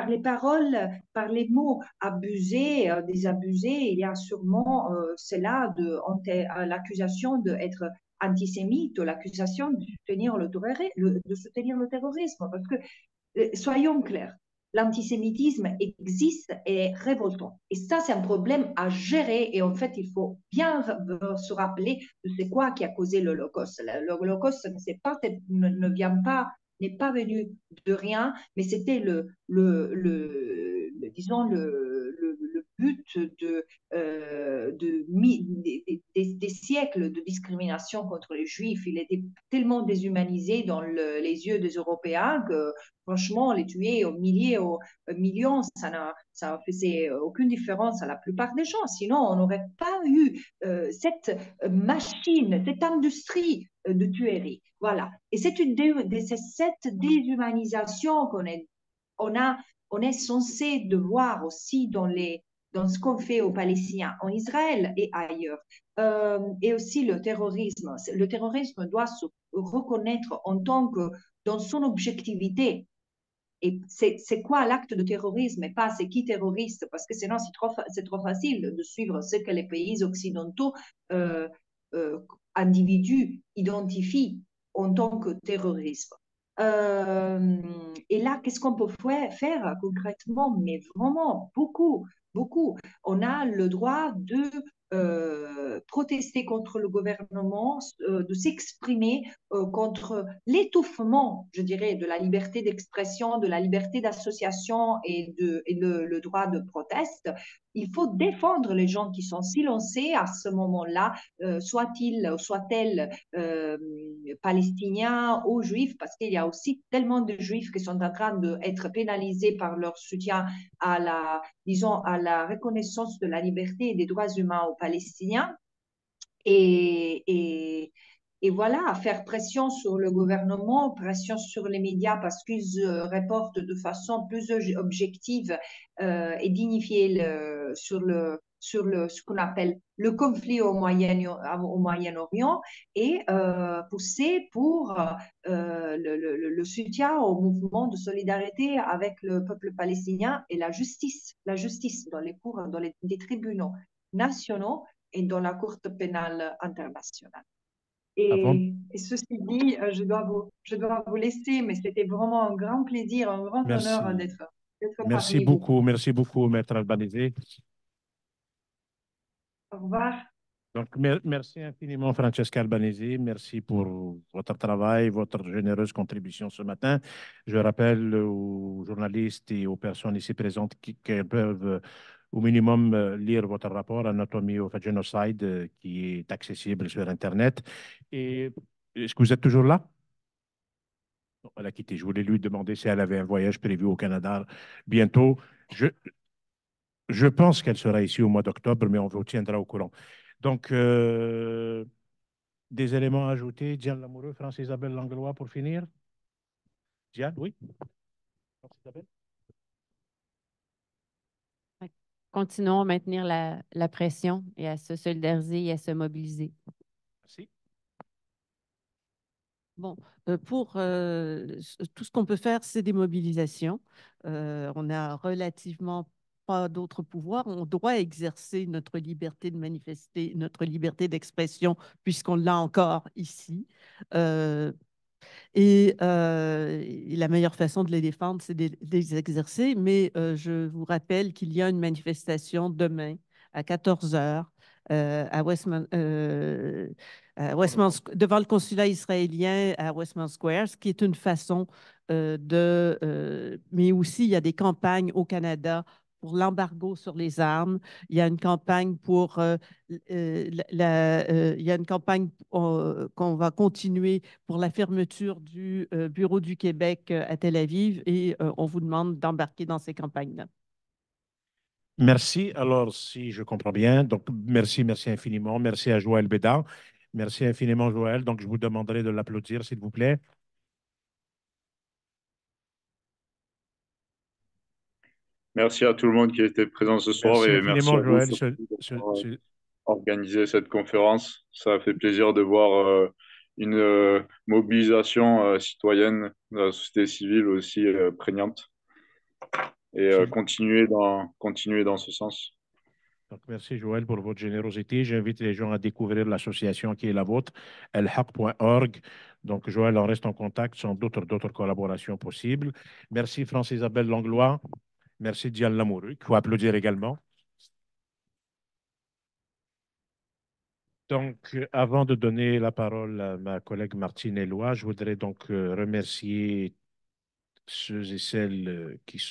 S2: les paroles, par les mots abusés, désabusés, il y a sûrement l'accusation d'être antisémite, l'accusation de soutenir le terrorisme. Parce que, soyons clairs, l'antisémitisme existe et est révoltant. Et ça, c'est un problème à gérer. Et en fait, il faut bien se rappeler de c'est quoi qui a causé l'Holocauste. L'Holocauste n'est pas venu de rien, mais c'était disons, le but des siècles de discrimination contre les Juifs. Il était tellement déshumanisé dans les yeux des Européens que, franchement, les tuer aux milliers, aux millions, ça ne faisait aucune différence à la plupart des gens. Sinon, on n'aurait pas eu cette machine, cette industrie de tuerie. Voilà. Et c'est cette déshumanisation on est censé de voir aussi dans ce qu'on fait aux Palestiniens, en Israël et ailleurs. Et aussi le terrorisme. Le terrorisme doit se reconnaître en tant que dans son objectivité. Et c'est quoi l'acte de terrorisme et pas c'est qui terroriste, parce que sinon c'est trop facile de suivre ce que les pays occidentaux individus identifient en tant que terrorisme. Et là, qu'est-ce qu'on peut faire concrètement? Mais vraiment beaucoup, beaucoup. On a le droit protester contre le gouvernement, de s'exprimer contre l'étouffement, je dirais, de la liberté d'expression, de la liberté d'association et le droit de proteste. Il faut défendre les gens qui sont silencés à ce moment-là, soient-elles palestiniens ou juifs, parce qu'il y a aussi tellement de juifs qui sont en train d'être pénalisés par leur soutien à la, disons, à la reconnaissance de la liberté et des droits humains aux Palestiniens. Et, et, et voilà, faire pression sur le gouvernement, pression sur les médias parce qu'ils reportent de façon plus objective et dignifiée ce qu'on appelle le conflit au Moyen-Orient et pousser pour le soutien au mouvement de solidarité avec le peuple palestinien et la justice dans les cours, dans les tribunaux nationaux et dans la Cour pénale internationale.
S1: Avant,
S2: Et ceci dit, je dois vous laisser, mais c'était vraiment un grand plaisir, un grand honneur
S1: merci.
S2: d'être parmi vous.
S1: Merci beaucoup, Maître Albanese.
S2: Au revoir.
S1: Donc, merci infiniment, Francesca Albanese. Merci pour votre travail, votre généreuse contribution ce matin. Je rappelle aux journalistes et aux personnes ici présentes qu'elles peuvent au minimum lire votre rapport Anatomie of a Genocide qui est accessible sur Internet. Et est-ce que vous êtes toujours là? Non, elle a quitté. Je voulais lui demander si elle avait un voyage prévu au Canada bientôt. Je pense qu'elle sera ici au mois d'octobre, mais on vous tiendra au courant. Donc, des éléments à ajouter, Diane Lamoureux, France-Isabelle Langlois pour finir. Diane, oui? France-Isabelle?
S4: Continuons à maintenir la pression et à se solidariser et à se mobiliser.
S1: Merci.
S5: Bon, pour tout ce qu'on peut faire, c'est des mobilisations. On a relativement pas d'autres pouvoirs. On doit exercer notre liberté de manifester, notre liberté d'expression, puisqu'on l'a encore ici. Et la meilleure façon de les défendre, c'est de les exercer. Mais je vous rappelle qu'il y a une manifestation demain à 14 heures à devant le consulat israélien à Westmount Square, ce qui est une façon mais aussi, il y a des campagnes au Canada pour l'embargo sur les armes. Il y a une campagne il y a une campagne qu'on va continuer pour la fermeture du Bureau du Québec à Tel Aviv et on vous demande d'embarquer dans ces campagnes-là.
S1: Merci. Alors, si je comprends bien, donc merci infiniment. Merci à Joël Bédard. Merci infiniment, Joël. Donc, je vous demanderai de l'applaudir, s'il vous plaît.
S3: Merci à tout le monde qui a été présent ce soir
S1: Merci
S3: et merci
S1: infiniment,
S3: à vous
S1: Joël.
S3: surtout d'avoir organisé cette conférence. Ça a fait plaisir de voir une mobilisation citoyenne de la société civile aussi prégnante et continuer dans ce sens.
S1: Donc, merci, Joël, pour votre générosité. J'invite les gens à découvrir l'association qui est la vôtre, elhaq.org. Donc, Joël, on reste en contact. Sans d'autres collaborations possibles. Merci, France-Isabelle Langlois. Merci, Diane Lamoureux, qu'il faut applaudir également. Donc, avant de donner la parole à ma collègue Martine Éloi, je voudrais donc remercier ceux et celles qui se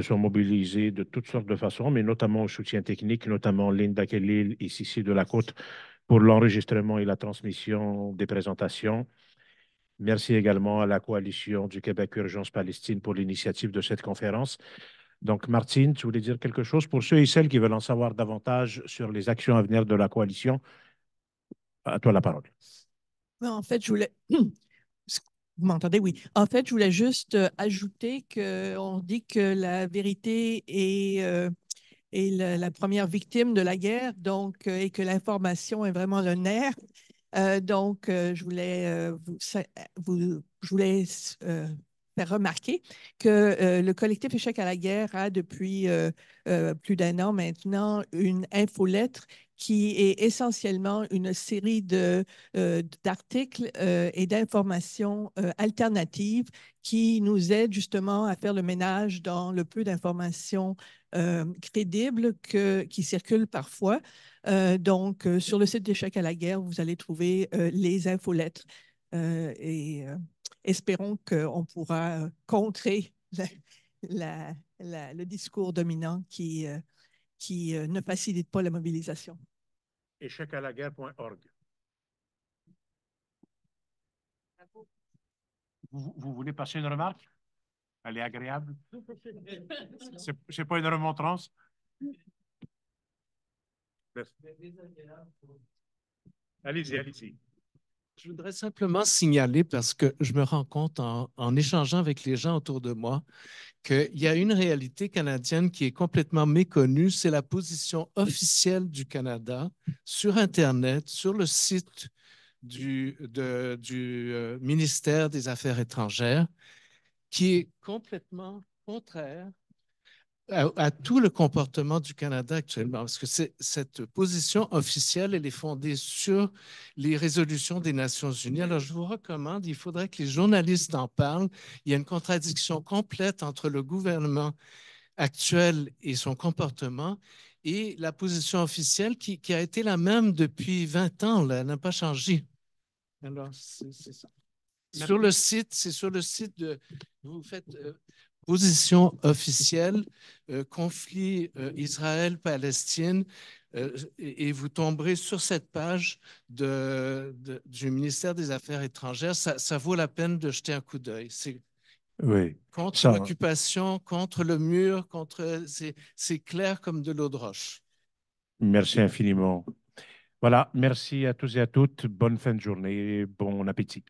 S1: sont mobilisés de toutes sortes de façons, mais notamment au soutien technique, notamment Linda Kelly et Sissi de la Côte pour l'enregistrement et la transmission des présentations. Merci également à la Coalition du Québec Urgence Palestine pour l'initiative de cette conférence. Donc, Martine, tu voulais dire quelque chose pour ceux et celles qui veulent en savoir davantage sur les actions à venir de la coalition? À toi la parole.
S14: En fait, je voulais... Vous m'entendez? Oui. En fait, je voulais juste ajouter qu'on dit que la vérité est la première victime de la guerre, donc, et que l'information est vraiment le nerf. Je voulais faire remarquer que le collectif Échec à la guerre a depuis plus d'un an maintenant une infolettre qui est essentiellement une série d'articles et d'informations alternatives qui nous aident justement à faire le ménage dans le peu d'informations crédibles qui circulent parfois. Donc, sur le site d'Échec à la guerre, vous allez trouver les infolettres. Espérons qu'on pourra contrer le discours dominant qui ne facilite pas la mobilisation.
S1: Échecalaguerre.org. Vous voulez passer une remarque? Elle est agréable. C'est pas une remontrance? Allez-y, allez-y.
S15: Je voudrais simplement signaler, parce que je me rends compte en échangeant avec les gens autour de moi, qu'il y a une réalité canadienne qui est complètement méconnue, c'est la position officielle du Canada sur Internet, sur le site du ministère des Affaires étrangères, qui est complètement contraire à tout le comportement du Canada actuellement, parce que cette position officielle, elle est fondée sur les résolutions des Nations unies. Alors, je vous recommande, il faudrait que les journalistes en parlent. Il y a une contradiction complète entre le gouvernement actuel et son comportement et la position officielle qui a été la même depuis 20 ans. Là, elle n'a pas changé. Alors, c'est ça. Sur le site, c'est sur le site de... Vous faites... position officielle, conflit Israël-Palestine, et vous tomberez sur cette page du ministère des Affaires étrangères. Ça vaut la peine de jeter un coup d'œil. C'est contre l'occupation, contre le mur, c'est clair comme de l'eau de roche.
S1: Merci infiniment. Voilà, merci à tous et à toutes. Bonne fin de journée, bon appétit.